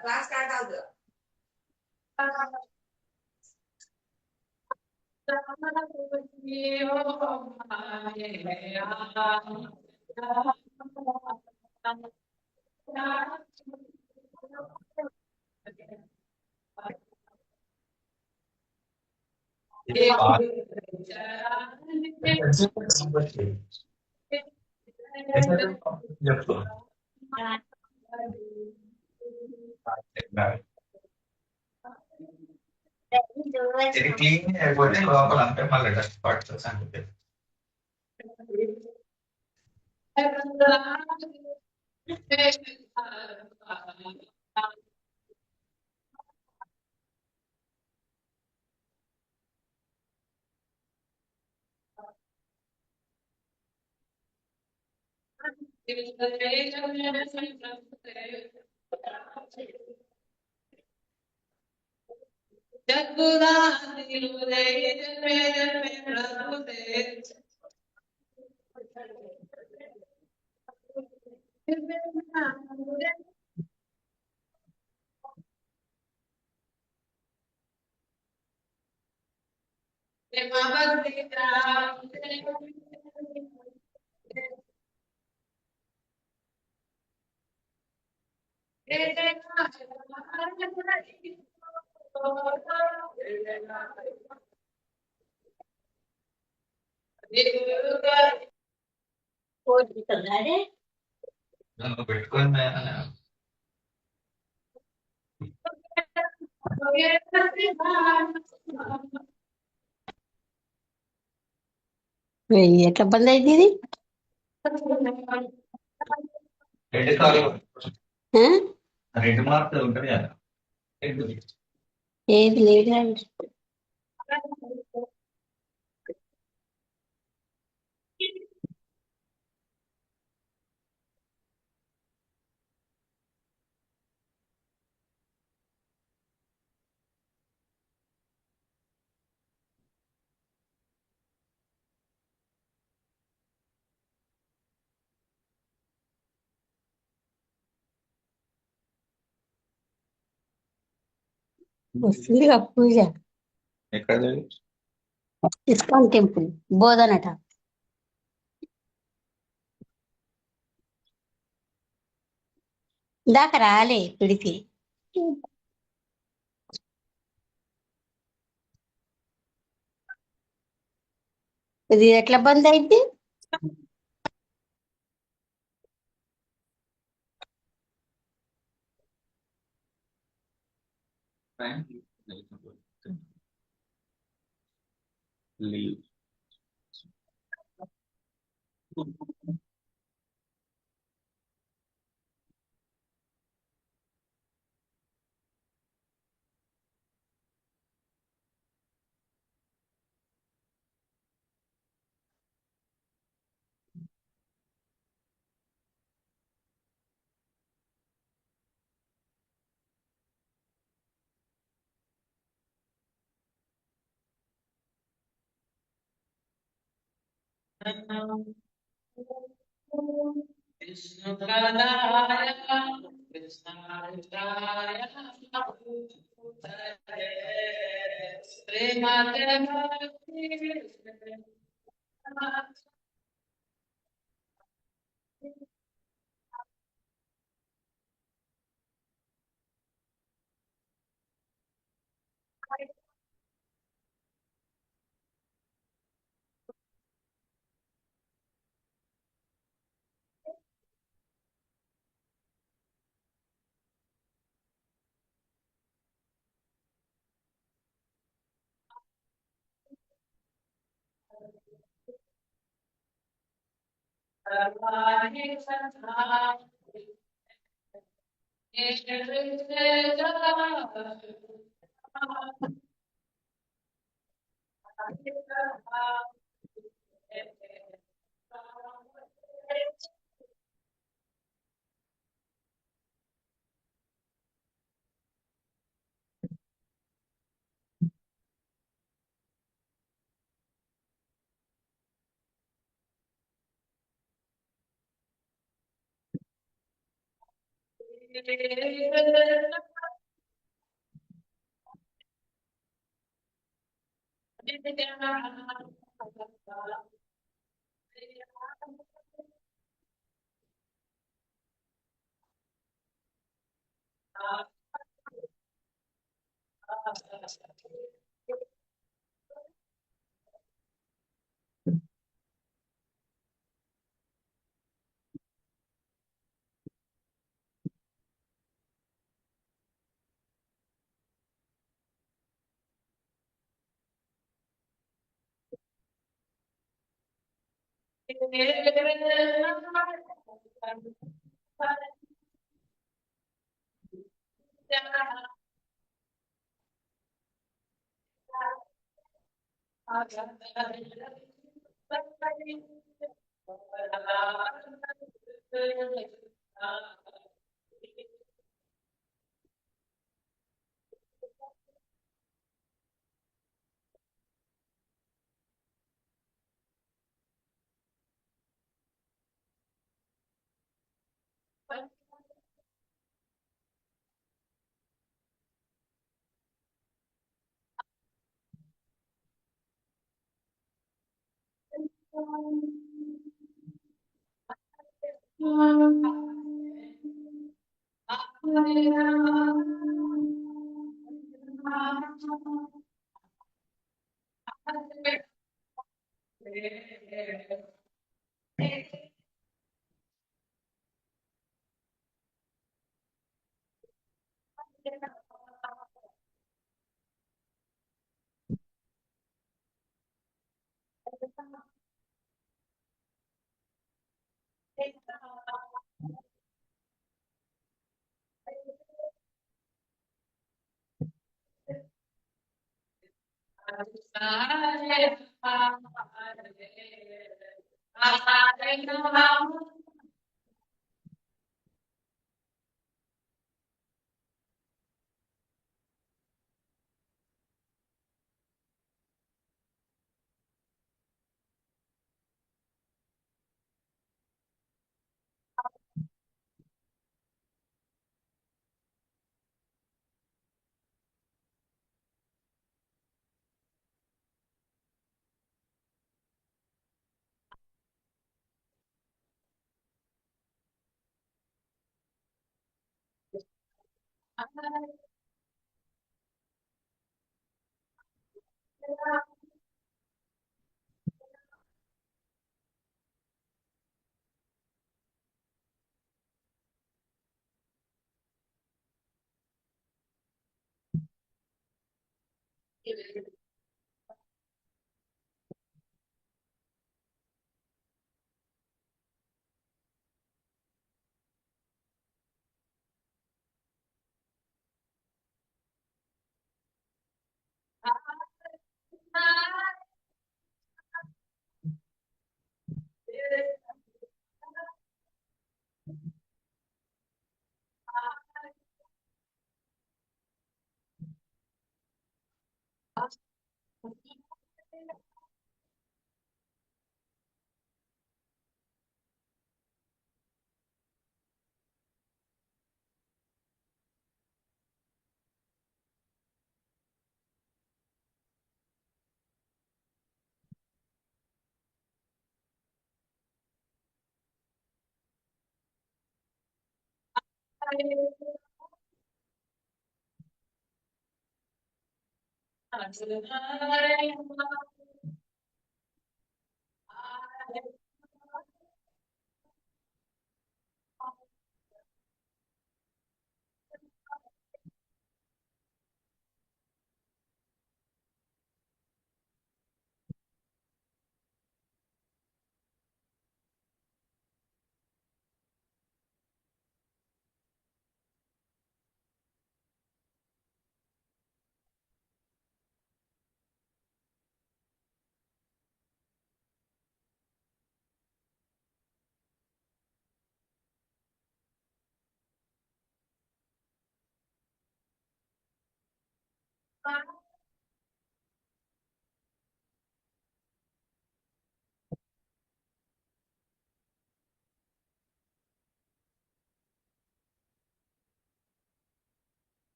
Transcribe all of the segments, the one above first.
Class start అవుతుంది. చెప్పు. ఇది క్లీన్ అయిపోతే లోపల అంటే మళ్ళీ డస్ట్ పడుతుంది అంటే నన్ను పెట్టుకొని ఎట్లా బంద్ అయింది ఇది? రెడ్ కాలు ఆ? రెడ్ మార్క్ ఉంటుంది కదా రెడ్ ఏది లేదు. వస్తుందిగా పూజ. ఎక్కడ ఇస్కాన్ టెంపుల్ బోధనట. ఇందాక రాలే ఇక్కడికి. ఇది ఎట్లా బంద్ అయింది? Leave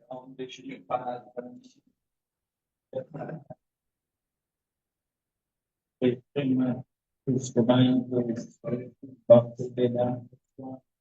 Foundation para el tema instrumento bajo de la para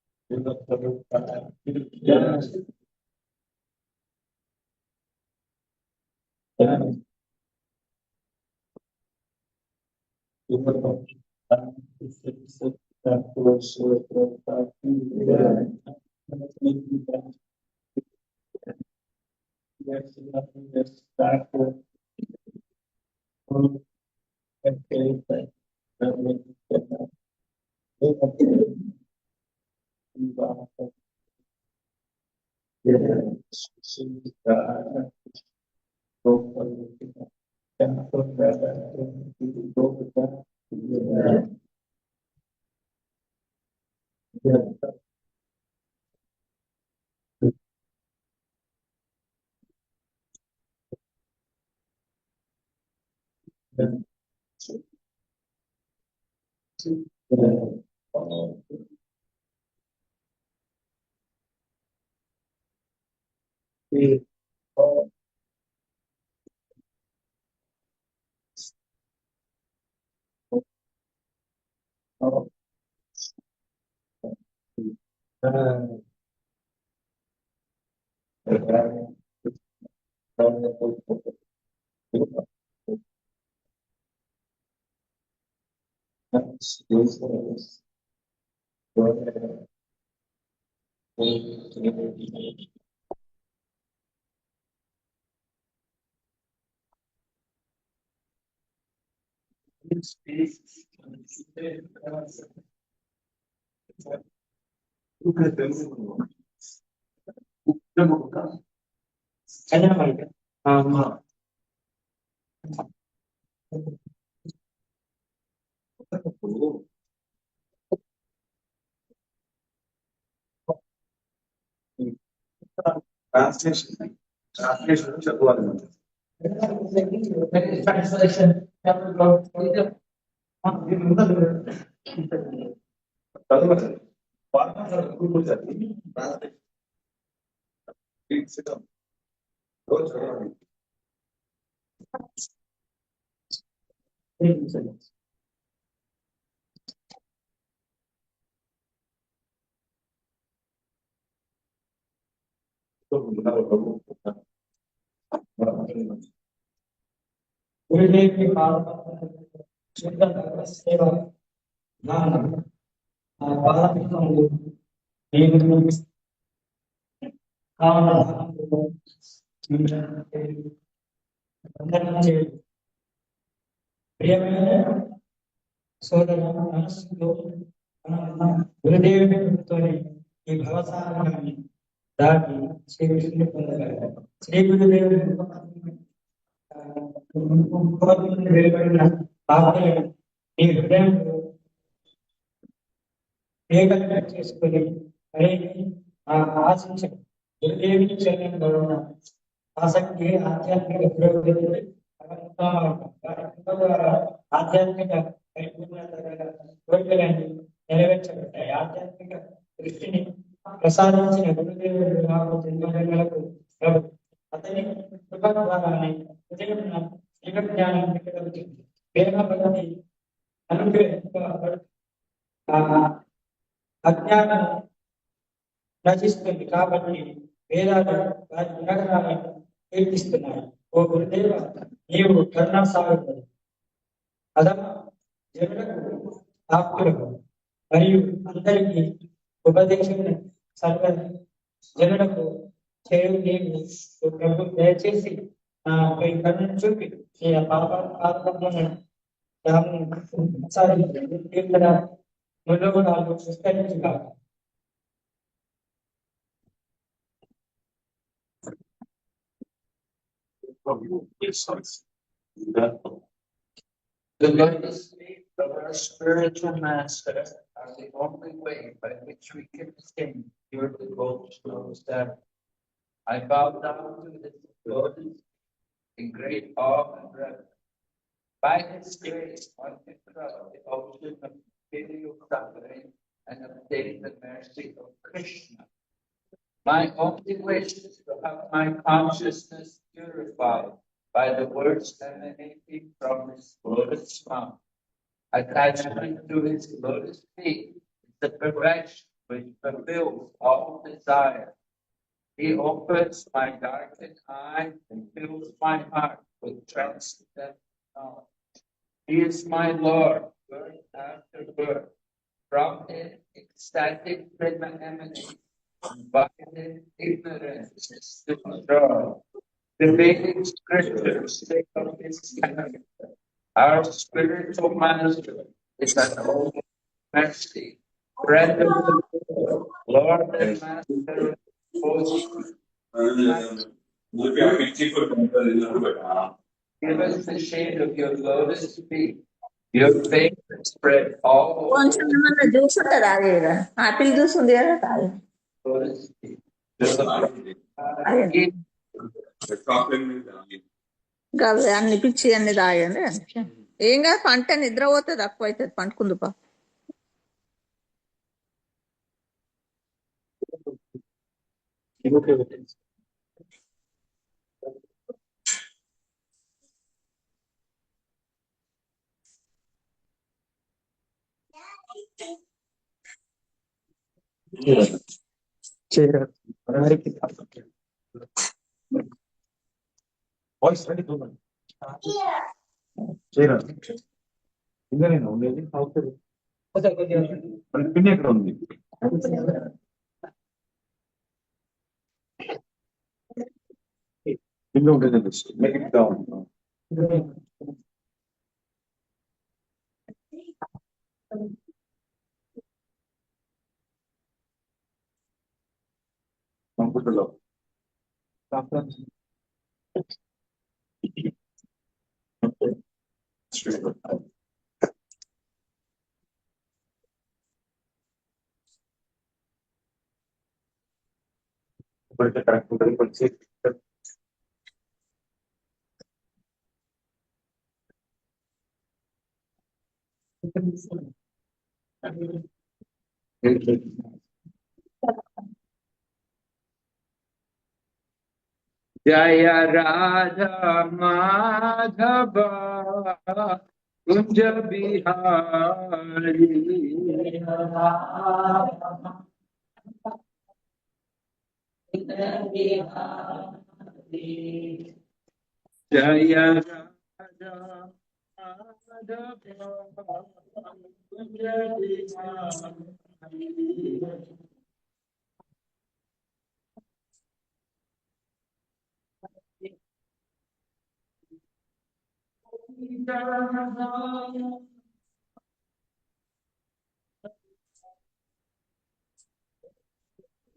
translation చదవాలి. ప్రియమైన సోదర మనస్సులో గురుదేవునితో ఈ భవసాగరాన్ని దాటి శ్రీకృష్ణుని పొందగలరు. శ్రీ గురుదేవుని వెలువడిన పాపలను ఈ హృదయంలో ఏకత్వం చేసుకుని మరేమి ఆశించ గురుదేవుని చరణంలో ఉన్న ఆసక్తి ఆధ్యాత్మిక పురోగతి ద్వారా ఆధ్యాత్మిక కోరికలన్నీ నెరవేర్చబడ్డాయి. ఆధ్యాత్మిక దృష్టిని ప్రసాదించిన గురుదేవుడు నాకు జన్మజన్మలకు ప్రభు. అతని కృప ద్వారానే హృదయం శివ జ్ఞానం కలుగుతుంది. ప్రేమ భక్తి అజ్ఞానం రచిస్తుంది. కాబట్టి వేదాలు వారి గుణగణాలను కీర్తిస్తున్నాయి. ఓ గురుదేవ, నీవు కరుణాసాగరుడు, అదమ జనులకు ఆప్తులకు మరియు అందరికీ ఉపదేశం సర్వ జనులకు చేయు నీవు ప్రభు. దయచేసి నాపై కరుణ చూపి నీ పాపాలను కీర్తన ములుగునాలు విస్తరించుగా. The lotus feet of our spiritual master are the only way by which we can attain pure devotional status. I bow down to his lotus in great awe and reverence. By his grace, one can cross the ocean of material suffering and obtain the mercy of Krishna. My only wish is to have my consciousness purified by the words emanating from his lotus mouth. Attachment to his lotus feet is the perfection which fulfills all desire. He opens my darkened eye and fills my heart with transcendental knowledge. He is my Lord, birth after birth. From him, ecstatic prema emanates, and by him, ignorance is destroyed. The Vedic scriptures say of his character, our spiritual master is an old mercy, friend of the world, Lord and Master of holy. Give us the shade of your lotus feet. Your favor spread all over. కొంచెం ఏమన్నా juice ఉంటుందా తాగేదా? Apple juice ఉంది కదా తాగు. Lotus feet. అదే. ఇంకా అవి అన్ని పిచ్చి అన్ని తాగండి. ఏం కాదు, పంట నిద్ర పోతే తక్కువ అవుతుంది, పండుకుందుపా. వాయిస్ రెడీ చేయరా ఇంకా నేను ఉండేది అవుతుంది పిన్ ఎక్కడ ఉంది పిన్ ఉంటుంది మేక్ ఇట్ డౌన్ కంప్యూటర్లో ఇప్పుడైతే కరెక్ట్ ఉంటుంది కొంచెం जय राधा माधव कुंज बिहारी जय Radha Madhav Kunj Bihari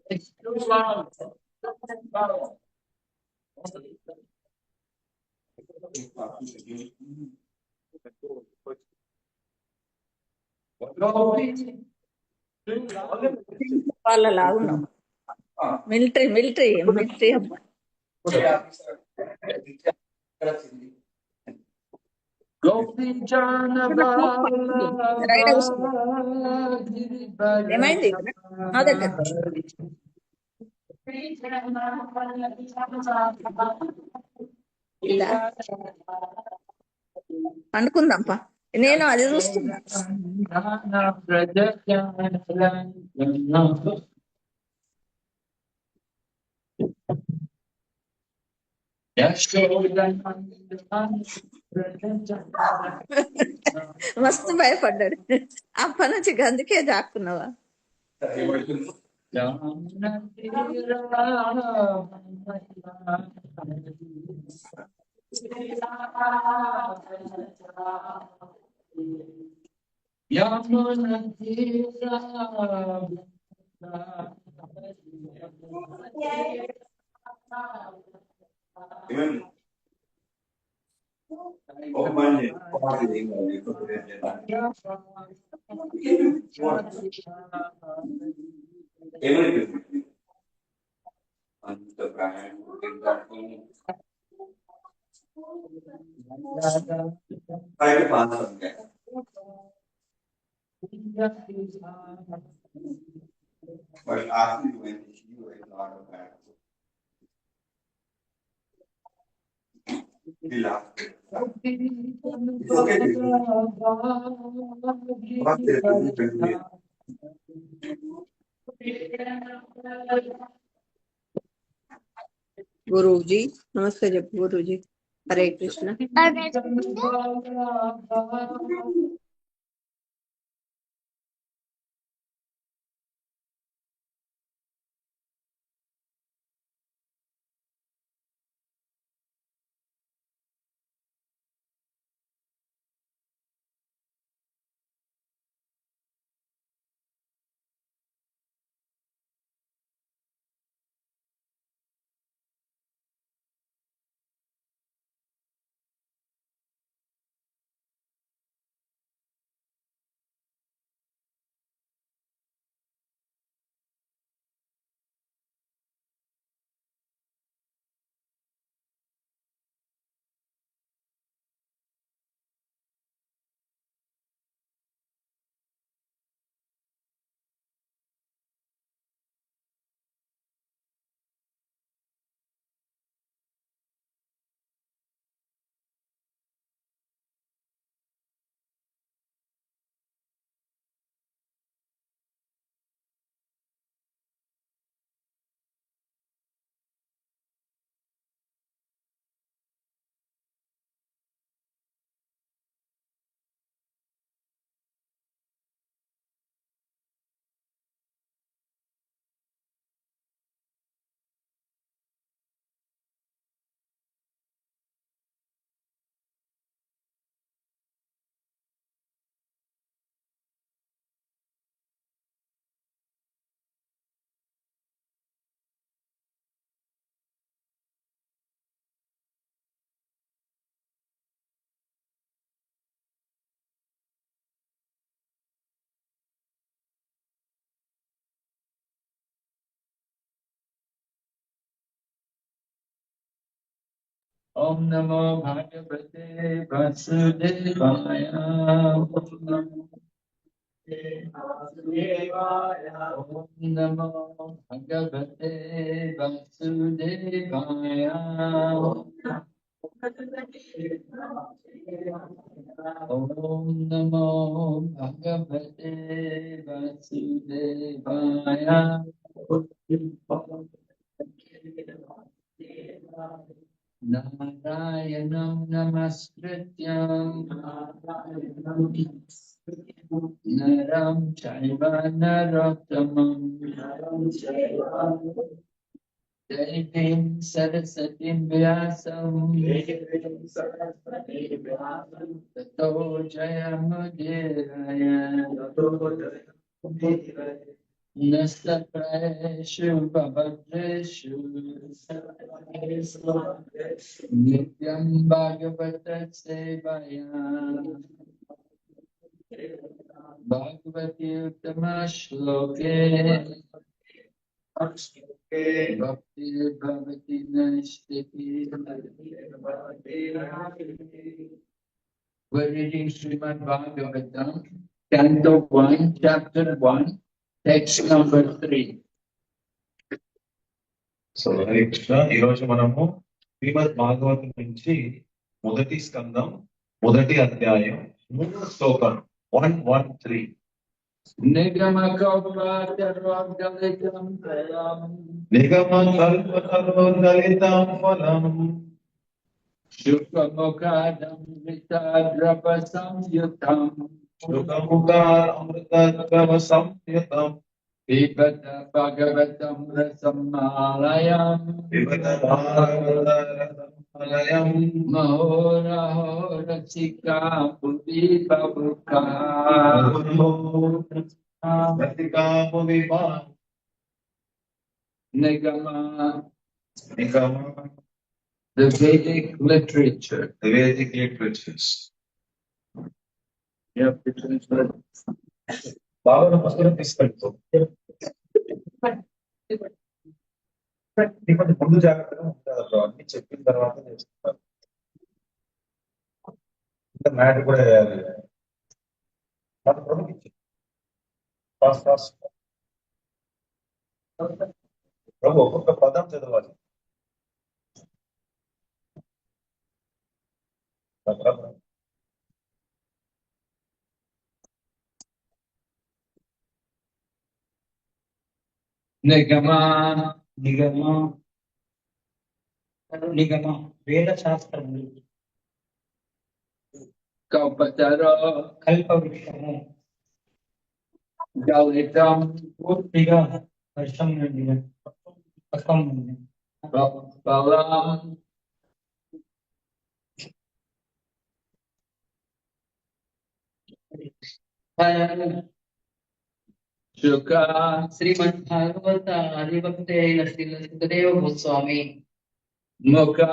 It's too loud. వాళ్ళ లాగున్నాం. మిలిటరీ మిలిటరీ మిలిటరీ అబ్బా. రైట్ కూర్చుంది. ఏమైంది మా దగ్గర? ఇలా పండుకుందాంపా. నేను అది చూస్తున్నా. మస్తు భయపడ్డాడు. అప్పటి నుంచి గందుకే దాక్కున్నావా? But asking when you is not a bad. He laughed. It's okay. Guruji నమస్తే చెప్పు Guruji. Hare Krishna. Om Namo Bhagavate Vasudevaya. Om Namo Om Namo Bhagavate Vasudevaya. Om Namo Bhagavate Vasudevaya. Narayanam Namaskrityam Naram Chaiva Narottamam Devim Sarasatim Vyasam Tato Jayamudhiraya Nastapraeshu Bhavadreshu Nityam Bhagavata Sevaya Bhagavati Uttama Shloke Bhakti Bhavati Nashtati. We're reading Srimad Bhagavatam, Canto 1, Chapter 1, text number 3. So Hare Krishna ఈ రోజు మనము శ్రీమద్ భాగవతం నుంచి మొదటి స్కందం మొదటి అధ్యాయం 3వ శ్లోకం 113. Nigamakaupadharvagalitam phalam నిగమకల్పతరోదలితం ఫలం Shukhamukadam vitadrapasam yutam శుకముఖామృతద్రవ సంయుతం Pipata bhagavatam rasamayam విగత భాగవత రసమలయం Mahora chika buddhi babuka రతికాము విమా Nigama, నిగమ the Vedic literature. Vedic literatures. Yep, it is good. బాగా పుస్తకం తీసుకెళ్తూ కొంచెం ముందు జాగ్రత్తగా ఉంటుంది బ్రో, అన్ని చెప్పిన తర్వాత చేస్తున్నారు. ఇంకా మ్యాటర్ కూడా వేయాలి. మన ప్రభుకి ఫాస్ట్ ఫాస్ట్ ప్రభు ఒక్కొక్క పదం చదవాలి. Nigama, నిగమ వేద శాస్త్రములు Kaupatara, కల్ప వృక్షము Galitam, పూర్తిగా వర్షం నుండి పక్కం నుండి Balam, Shuka, శ్రీమద్ భాగవత హరిభక్తి అయిన శ్రీ సుఖదేవ గోస్వామి Mukha,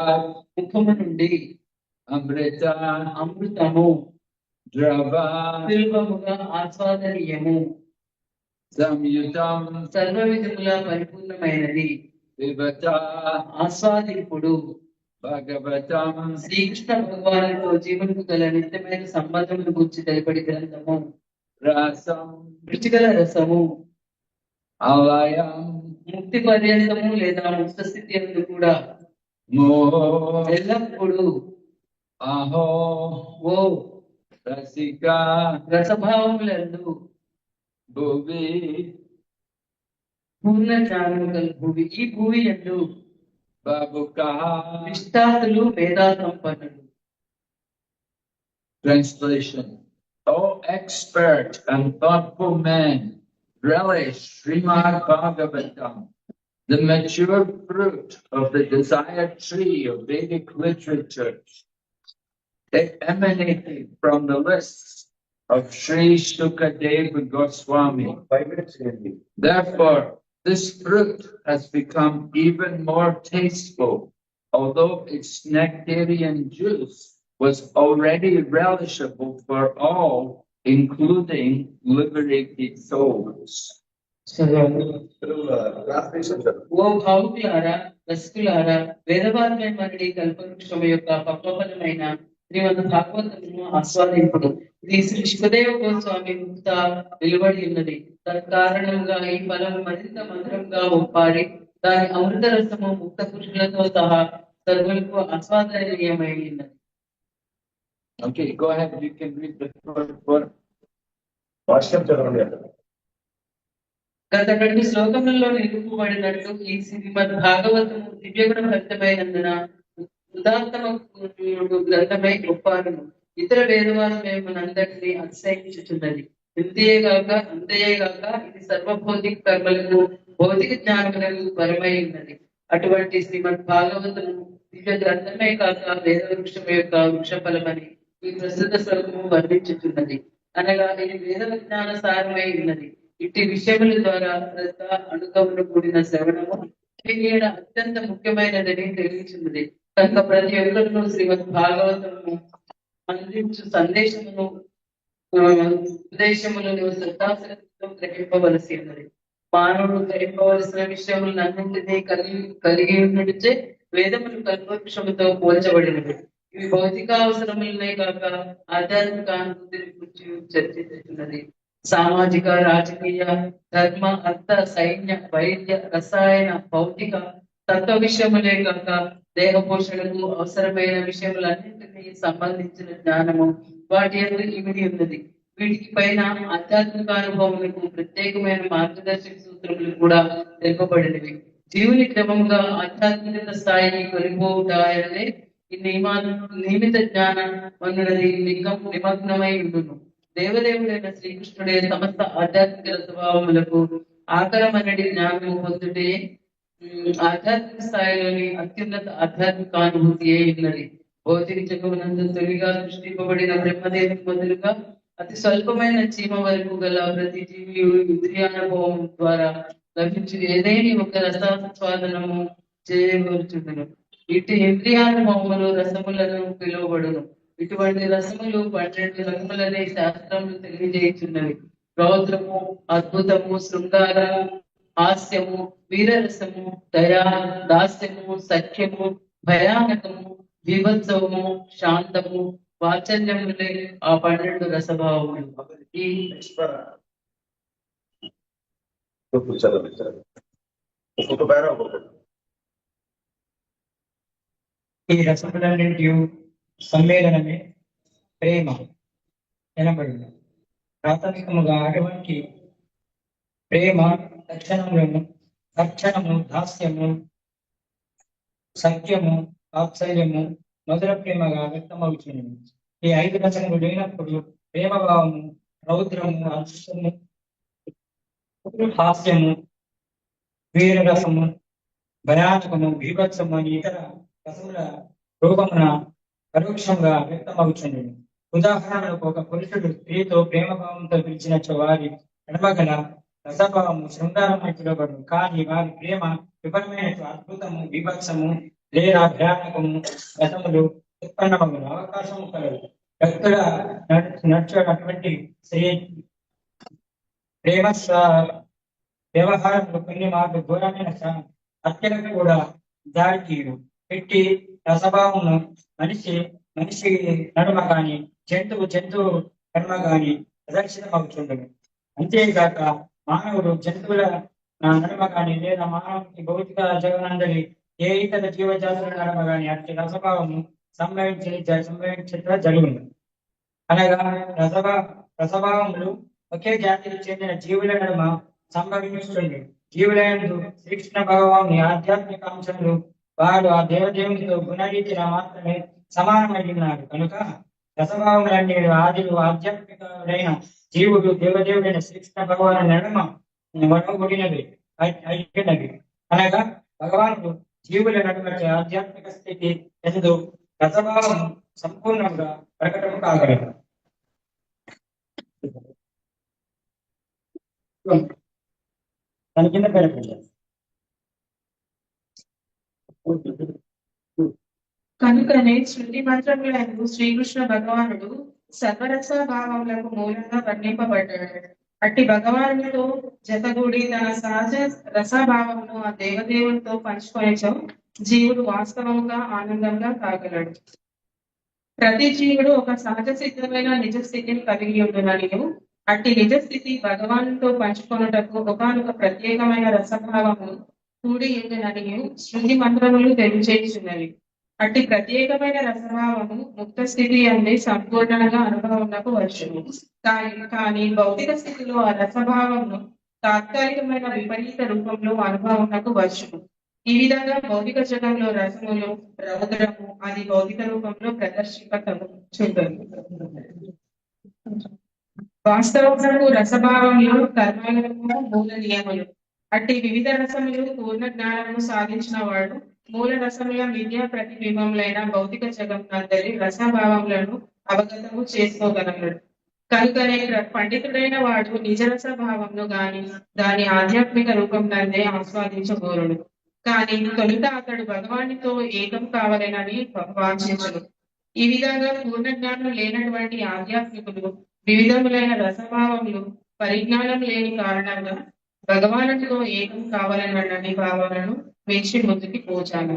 ముఖము నుండి Amrita, అమృతము Drava, సులభముగా ఆస్వాదనీయము Samyutam, సర్వ విధముల పరిపూర్ణమైనది Vivata, ఆస్వాదింపుడు Bhagavatam, శ్రీకృష్ణ భగవానుతో జీవనకు గల నిత్యమైన సంబంధమును గురించి తెలిపడి గ్రంథము Rasam, రుచిగల రసము Alayam, ముక్తి పర్యంతము లేదా ముక్త స్థితి అందు కూడా Moho, ఎల్లప్పుడూ Aho, ఓ Rasika, రసభావములందు Bhuvi, పూర్ణ జ్ఞానము గల భూమి ఈ భూమి ఎందు Babukaha. నిష్ఠాతులు వేదా సంపన్నులు. Translation. O expert and thoughtful man, relish Srimad Bhagavatam, the mature fruit of the desired tree of Vedic literature. It emanated from the lists of Sri Sukadeva Goswami. 5 minutes చేయండి. Therefore, this fruit has become even more tasteful, although its nectarian juice was already relishable for all, including liberated souls. ఓ భావుకులారా రసికులారా వేదవాదమేమనడి కల్పవృక్షము యొక్క పక్వఫలమైన శ్రీమద్ భాగవతమును ఆస్వాదింపుడు. ఇది శ్రీ శుకదేవ గోస్వామి ముక్త వెలువడి ఉన్నది. తత్కారణంగా ఈ ఫలం మరింత మధురంగా ఒప్పాడి దాని అమృత రసము ముక్త పురుషులతో సహా సర్వులకు ఆస్వాదనీయమై ఉన్నది. Okay, go ahead, you can read the word. భాష్యం చదవండి. గత 2 శ్లోకములలో నిరూపబడినట్లు ఈ శ్రీమద్ భాగవతము దివ్యగుణ భరితమైనందున ఉదాత్తమ గ్రంథమై ఒప్పారును. ఇతర వేదవాదమేమనందరినీ అతిశయించుచున్నది. అంతేగాక ఇది సర్వభౌతిక కర్మలకు భౌతిక జ్ఞానములకు పరమై ఉన్నది. అటువంటి శ్రీమద్ భాగవతము దివ్య గ్రంథమే కాక వేద వృక్షం యొక్క వృక్ష ఫలమని ఈ ప్రస్తుత శ్లోకము వర్ణించుచున్నది. అనగా ఇది వేద విజ్ఞాన సారమై ఉన్నది. ఇట్టి విషయముల ద్వారా అనుకములు కూడిన శ్రవణము అత్యంత ముఖ్యమైనదని తెలియచున్నది. కనుక ప్రతి ఒక్కరిలో శ్రీమద్ భాగవతము అందించు సందేశమును ఉద్దేశములను శ్రద్ధాశక్తితో గ్రహింపవలసి ఉన్నది. మానవుడు గ్రహింపవలసిన విషయములన్నింటినీ కలిగి ఉన్నడిచే వేదములు కల్పవృక్షముతో పోల్చబడినవి. ఇవి భౌతిక అవసరములనే కాక ఆధ్యాత్మిక అనుభూతిని గురించి చర్చిస్తున్నది. సామాజిక, రాజకీయ, ధర్మ, అర్థ, సైన్య, వైద్య, రసాయన, భౌతిక తత్వ విషయములే కాక దేహ పోషణకు అవసరమైన విషయములన్నింటినీ సంబంధించిన జ్ఞానము వాటి యందు ఇమిడి ఉన్నది. వీటికి పైన ఆధ్యాత్మిక అనుభవములకు ప్రత్యేకమైన మార్గదర్శక సూత్రములు కూడా తెలుపబడినవి. జీవుని క్రమంగా ఆధ్యాత్మిక స్థాయికి కొలిపోతాయనే ఈ నియమిత జ్ఞానం వన్నది నిమగ్నమై ఉండును. దేవదేవుడైన శ్రీకృష్ణుడే సమస్త ఆధ్యాత్మిక స్వభావములకు ఆకరమనడి జ్ఞానము పొందుటే ఆధ్యాత్మిక స్థాయిలోని అత్యున్నత ఆధ్యాత్మిక అనుభూతి ఉన్నది. భౌతిక జగమునందు తొలిగా సృష్టింపబడిన బ్రహ్మదేవుని మొదలుగా అతి స్వల్పమైన చీమ వరకు గల ప్రతి జీవి ఇంద్రియానుభవం ద్వారా లభించి ఏదైనా ఒక రసాస్వాదనము చేయవచ్చును. ఇటు ఇంద్రియానుభవములు రసములను పిలువబడును. ఇటువంటి రసములు 12 రకములనే శాస్త్రములు తెలియజేయుచున్నవి. రౌద్రము, అద్భుతము, శృంగారము, హాస్యము, వీరరసము, దయా, దాస్యము, సఖ్యము, భయానకము, విభత్సవము, శాంతము, వాత్సల్యములే ఆ 12 రసభావములు. ఈ ఈ రసములన్నింటి సమ్మేళనమే ప్రేమ ఎనబడింది. ప్రాథమికముగా అటువంటి ప్రేమ లక్షణము దాస్యము, సత్యము, వాత్సల్యము మొదల ప్రేమగా వ్యక్తమవుతుంది. ఈ 5 రసములు లేనప్పుడు ప్రేమ భావము రౌద్రము, అల్సము, హాస్యము, వీరరసము, భయానకము, బీభత్సము అని ఇతర రసముల రూపమున పరోక్షంగా వ్యక్తమవుతుంది. ఉదాహరణకు ఒక పురుషుడు స్త్రీతో ప్రేమభావంతో పిలిచినట్లు వారి ఎడమగల రసభావము శృంగారం పిలువబడు. కానీ వారి ప్రేమ విఫలమైనట్లు అద్భుతము, విభత్సము లేదా భయానకము రసములు ఉత్పన్నమగును అవకాశము కలదు. భక్తుల నడిచినటువంటి స్త్రీ ప్రేమ వ్యవహారంలో కొన్ని మార్పు ఘోరమైన హత్యలకు కూడా దారితీయు. పెట్టి రసభావము మనిషి నడుమ గాని జంతువు కర్మ గాని ప్రదర్శితమవుతుండదు. అంతేగాక మానవుడు జంతువుల నడుమ గాని లేదా మానవునికి భౌతిక జగనందరి ఏ ఇతర జీవజాతుల నడుమ గాని అట్టి రసభావము సంభవించట జరుగును. అనగా రసభావములు ఒకే జాతికి చెందిన జీవుల నడుమ సంభవిస్తుంది. జీవులందు శ్రీకృష్ణ భగవాన్ని ఆధ్యాత్మిక అంశములు వాడు ఆ దేవదేవునితో గుణరీతిన మాత్రమే సమానమై ఉన్నారు. కనుక రసభావములన్నీ ఆదిలు ఆధ్యాత్మికుడైన జీవుడు దేవదేవుడైన శ్రీకృష్ణ భగవాను నడుమ వనగొడినవి అయినవి. అనగా భగవానుడు జీవుల నడుమ ఆధ్యాత్మిక స్థితి ఎందు రసభావం సంపూర్ణంగా ప్రకటన కాగలదు. దాని కింద పెరగలేదు. కనుకనే శృతి మంత్రములందు శ్రీకృష్ణ భగవానుడు సర్వరస భావములకు మూలంగా వర్ణింపబడ్డాడు. అట్టి భగవానుడితో జతగూడి తన సహజ రసభావంలో ఆ దేవదేవునితో పంచుకొనిచో జీవుడు వాస్తవముగా ఆనందంగా కాగలడు. ప్రతి జీవుడు ఒక సహజ సిద్ధమైన నిజ స్థితిని కలిగి ఉండుననియు అట్టి నిజ స్థితి భగవానుడితో పంచుకొనుటకు ఒకనొక ప్రత్యేకమైన రసభావము కూడి ఉండుననియు శృతి మంత్రములు తెలియజేయుచున్నవి. అట్టి ప్రత్యేకమైన రసభావము ముక్త స్థితి అందే సంపూర్ణంగా అనుభవంకు వచ్చును. కానీ భౌతిక స్థితిలో ఆ రసభావమును తాత్కాలికమైన విపరీత రూపంలో అనుభవంకు వచ్చును. ఈ విధంగా భౌతిక జగంలో రసములు రౌద్రము అది భౌతిక రూపంలో ప్రదర్శింపబడుతుంది. వాస్తవమునకు రసభావంలో కర్మలకు మూల నియములు. అట్టి వివిధ రసములు పూర్ణ జ్ఞానము సాధించిన వాడు మూల రసముల విద్యా ప్రతిబింబములైన భౌతిక జగత్నందరి రసభావములను అవగతము చేసుకోగలడు. కనుకనే పండితుడైన వాడు నిజరస భావంను గాని దాని ఆధ్యాత్మిక రూపం నందే ఆస్వాదించగోరుడు. కానీ తొలుత అతడు భగవానితో ఏకం కావాలని వాంఛించును. ఈ విధంగా పూర్ణ జ్ఞానం లేనటువంటి ఆధ్యాత్మికులు వివిధములైన రసభావములు పరిజ్ఞానం లేని కారణంగా భగవానుడితో ఏకం కావాలన్న భావనను మించి ముందుకి పోచాను.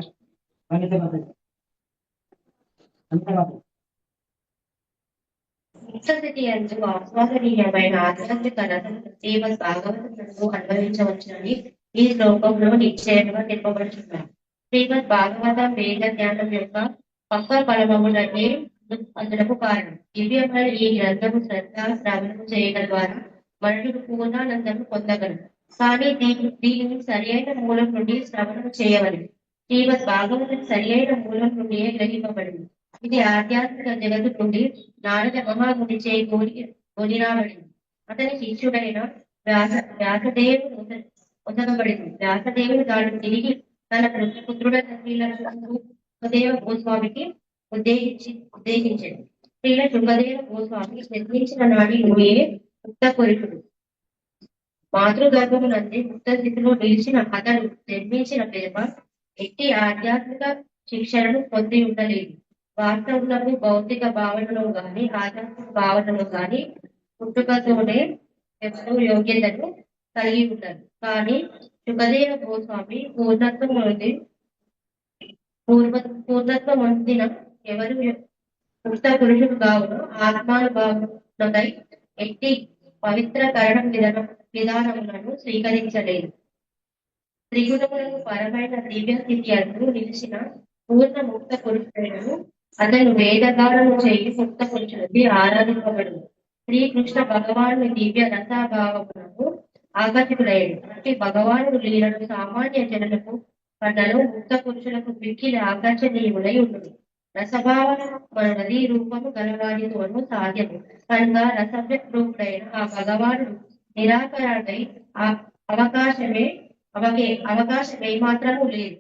ముక్తస్థితి అందు ఆస్వాదనీయమైన ఆధ్యాత్మిక రసం శ్రీమద్ భాగవతములను అనుభవించవచ్చునని ఈ శ్లోకంలో నిశ్చయంగా తెలుపబడుతున్నారు. శ్రీమద్ భాగవతం వేద జ్ఞానం యొక్క పక్క ఫలమములనే అందులకు కారణం. దివ్యమైన ఈ గ్రంథము శ్రద్ధ శ్రవణము చేయడం ద్వారా మనుషుడు పూర్ణానందము పొందగలడు. కానీ దీనిని సరి అయిన మూలం నుండి శ్రవణం చేయవలెను. శ్రీమద్ భాగవతం సరి అయిన మూలం నుండియే గ్రహింపబడింది. ఇది ఆధ్యాత్మిక జగత్తు నుండి నారద మహాముని చే కొనిరాబడింది. అతని శిష్యుడైన వ్యాసదేవుడు ఉదగబడింది. వ్యాసదేవుడు దాన్ని తిరిగి తన పుత్రుడైన సుఖదేవ గోస్వామికి ఉద్దేశించాడు. శ్రీల సుఖదేవ గోస్వామి జన్మించిన నాటి నుడియే ముక్త పురుషుడు. మాతృగర్భము నంది ముక్త స్థితిలో నిలిచిన అతడు జన్మించిన పిదప ఎట్టి ఆధ్యాత్మిక శిక్షణను పొంది ఉండలేదు. వాస్తవులకు భౌతిక భావనలో గాని ఆధ్యాత్మిక భావనలో గాని పుట్టుకతోనే ఎవరు యోగ్యతను కలిగి ఉంటారు. కానీ సుఖదేవ గోస్వామి పూర్ణత్వం పొందిన ఎవరు ముక్త పురుషుడు కావును ఆత్మానుభావనై ఎట్టి పవిత్రకరణం విధానములను స్వీకరించలేదు. త్రిగుణములకు పరమైన దివ్య స్థితి అందు నిలిచిన పూర్ణ ముక్త పురుషుడైనను అతను వేదగానము చేయి ముక్త పురుషుడికి ఆరాధింపబడు. శ్రీకృష్ణ భగవాను దివ్య రసాభావములకు ఆకర్షితుడయ్యాడు. అంటే భగవానుడు లీలను సామాన్య జనులకు కన్నను ముక్త పురుషులకు మిక్కిలి ఆకర్షణీయుడై ఉంటుంది. రసభావన మనది రూపము గలవారితోనూ సాధ్యము. కనుక రసరూపుడైన ఆ భగవానుడు నిరాకరణై అవకాశమే మాత్రము లేదు.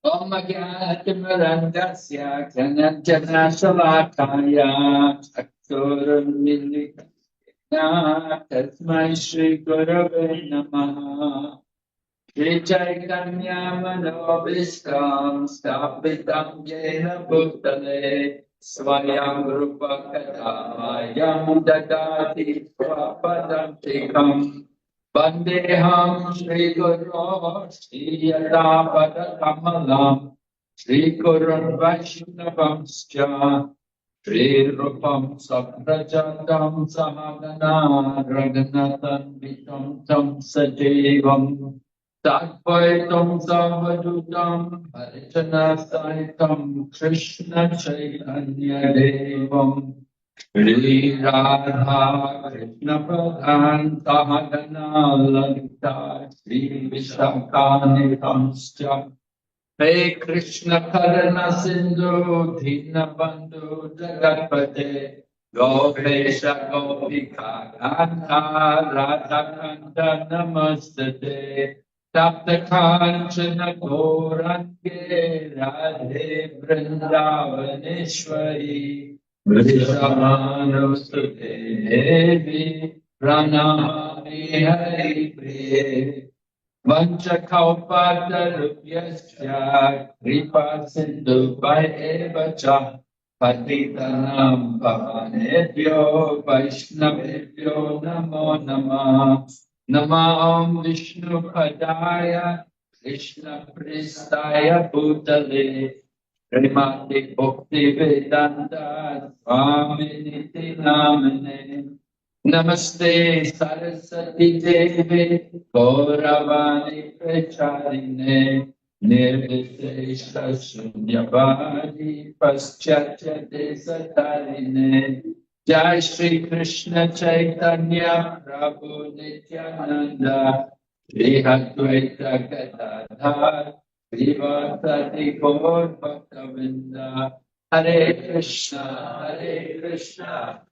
Om Gyatmirandasya Khanajanasalakaya Akshurunmilitya Tasmai Shri Gurave Namaha Shri Chaitanya Manobishtam Stapitam Yena Bhutale Swayam Rupa Katayam Dadati Swapadam Tikam Vandeham Shri Guru Shri Yadapada Kamalam Shri Gurun Vaishnavamscha Shri Rupam Saprajatam Sahagana Raghunathan Vitam Tam Sajevam Tadvaitam Savadutam Haritana Saitam Krishna Chaitanya Devam Shri Radha Krishna Pradhan Sahagana Lalita Shri Vishakanitamscha He Krishna Karana Sindhu Dina Bandhu Jagatpate Gopesha Gopika Kanta Radha Kanta Namastate Tapta Kanchana Gorange Radhe Vrindavaneshwari Vrishamanustate Devi Pranamami Hari Priye. Vanchakalpatarubhyasya kripa sindhu vaevacha patitanam pavanebhyo vaishnavebhyo namo namah. Namah Vishnu Padaya Krishna Pristaya Bhutale Srimati Bhakti Vedanta Swami Niti Namane. Namaste Saraswati Devi Gauravani Pracharine Nirvishesha Shunyavadi Paschatya Desatarine Jai Shri Krishna Chaitanya Prabhu Nityananda Shri Advaita Gadadhar Srivasadi Gaur Bhaktavinda Hare Krishna,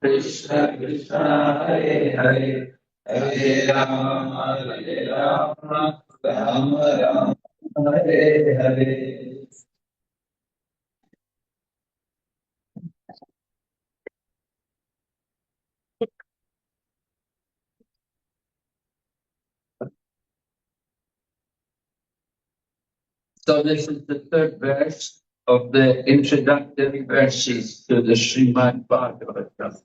Krishna Krishna, Hare Hare, Hare Rama, Rama Rama, Hare Hare. So this is the third verse of the introductory verses to the Srimad Bhagavatam.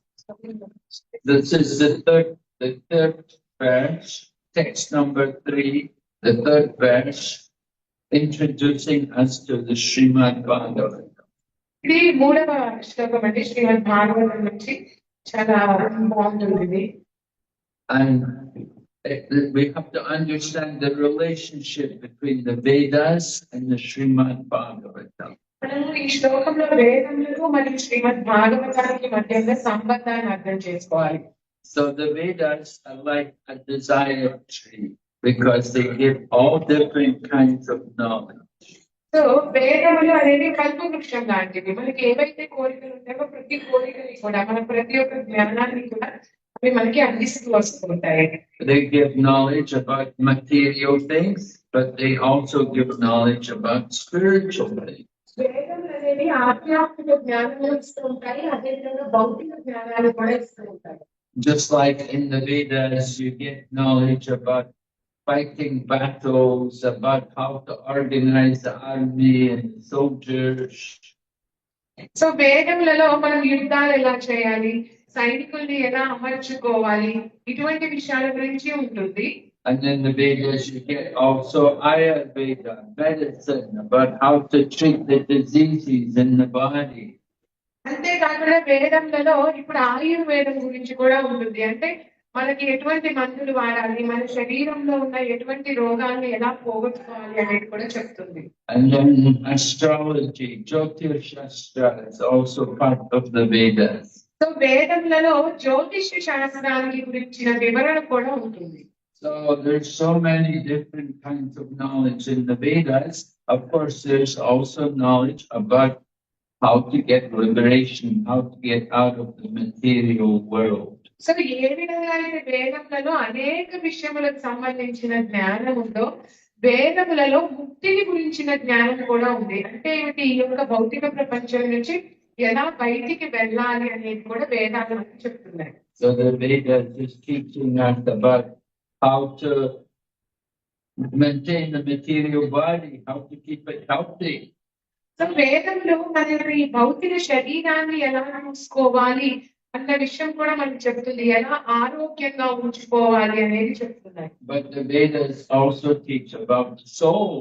This is the third verse, text number 3, the third verse, introducing us to the Srimad Bhagavatam. ఇది 3వ శ్లోకం అండి శ్రీమద్ భాగవతం నుంచి చాలా బాగుంటుంది. And we have to understand the relationship between the Vedas and the Srimad Bhagavatam. మనము ఈ శ్లోకంలో వేదములకు మరియు శ్రీమద్ భాగవతానికి మధ్య సంబంధాన్ని అర్థం చేసుకోవాలి. So the Vedas are like a desire tree because they give all different kinds of knowledge. So వేదములు అనేది కల్ప వృక్షం లాంటివి. మనకి ఏవైతే కోరికలు ఉంటాయో ప్రతి కోరికని కూడా మన ప్రతి ఒక్క జ్ఞానాన్ని కూడా అవి మనకి అందిస్తూ వస్తుంటాయి. They give knowledge about material things, but they also give knowledge about spiritual things. వేదములు అనేది ఆధ్యాత్మిక జ్ఞానాన్ని ఇస్తూ ఉంటాయి, అదేవిధంగా భౌతిక జ్ఞానాన్ని కూడా ఇస్తూ ఉంటాయి. Just like in the Vedas, you get knowledge about fighting battles, about how to organize the army and the soldiers. So వేదములలో మనం యుద్ధాలు ఎలా చేయాలి, సైనికుల్ని ఎలా అమర్చుకోవాలి, ఇటువంటి విషయాల గురించి ఉంటుంది. And in the Vedas, you get also Ayurveda, medicine, about how to treat the diseases in the body. అంతేకాకుండా వేదంలో ఇప్పుడు ఆయుర్వేదం గురించి కూడా ఉంటుంది. అంటే మనకి ఎటువంటి మందులు వాడాలి, మన శరీరంలో ఉన్న ఎటువంటి రోగాన్ని ఎలా పోగొట్టుకోవాలి అనేది కూడా చెప్తుంది. And then astrology, Jyotish Shastra is also part of the Vedas. So వేదంలో జ్యోతిష్య శాస్త్రానికి గురించిన వివరణ కూడా ఉంటుంది. So there's so many different kinds of knowledge in the Vedas. Of course, there's also knowledge about how to get liberation, how to get out of the material world. So ఏ విధంగా అయితే వేదములలో అనేక విషయములకు సంబంధించిన జ్ఞానం ఉందో, వేదములలో ముక్తిని గురించిన జ్ఞానం కూడా ఉంది. అంటే ఏమిటి, ఈ యొక్క భౌతిక ప్రపంచం నుంచి ఎలా బయటికి వెళ్ళాలి అనేది కూడా వేదాలు మనకు చెప్తున్నాయి. So the Vedas is teaching us about how to maintain the material body, how to keep it healthy. So వేదంలో మన యొక్క ఈ భౌతిక శరీరాన్ని ఎలా చూసుకోవాలి అన్న విషయం కూడా మనకు చెప్తుంది, ఎలా ఆరోగ్యంగా ఉంచుకోవాలి అనేది చెప్తున్నాయి. But the Vedas also teach about the soul,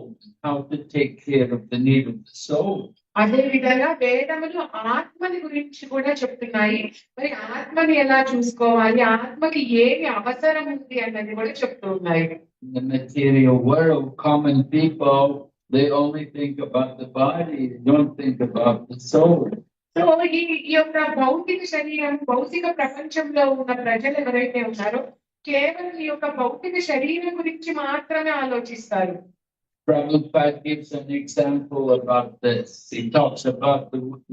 how to take care of the need of the soul. అదే విధంగా వేదములు ఆత్మని గురించి కూడా చెప్తున్నాయి. మరి ఆత్మని ఎలా చూసుకోవాలి, ఆత్మకి ఏమి అవసరం ఉంది అన్నది కూడా చెప్తూ ఉన్నాయి. In the material world, common people, they only think about the body, they don't think about the soul. So ఈ యొక్క భౌతిక శరీరం, భౌతిక ప్రపంచంలో ఉన్న ప్రజలు ఎవరైతే ఉన్నారో కేవలం ఈ యొక్క భౌతిక శరీరం గురించి మాత్రమే ఆలోచిస్తారు. Prabhupada gives an example about this. He talks about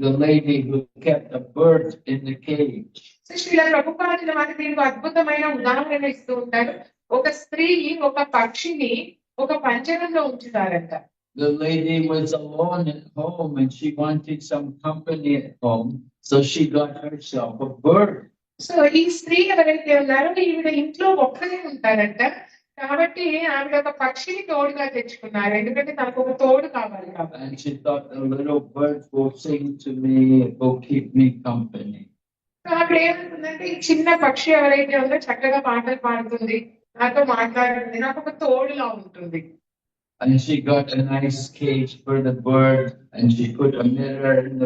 the lady who kept a bird in the cage. So Srila ప్రభుపాదుల వారు దీనికి అద్భుతమైన ఉదాహరణ ఇస్తూ ఉంటారు. ఒక స్త్రీ ఒక పక్షిని ఒక పంజరంలో ఉంచుతారంట. The lady was alone at home and she wanted some company at home, so she got herself a bird. So ఈ స్త్రీ ఎవరైతే ఉన్నారో ఈవిడ ఇంట్లో ఒక్కరే ఉంటారంట. కాబట్టి ఆవిడ ఒక పక్షిని తోడుగా తెచ్చుకున్నారు, ఎందుకంటే తనకు ఒక తోడు కావాలి కాబట్టి. And she thought the little bird will sing to me, will keep me company. So ఆవిడ ఏమనుకుందంటే ఈ చిన్న పక్షి ఎవరైతే ఉందో చక్కగా పాటలు పాడుతుంది, నాతో మాట్లాడుతుంది, నాకు ఒక తోడులా ఉంటుంది. And she got a nice cage for the bird, and she put a mirror in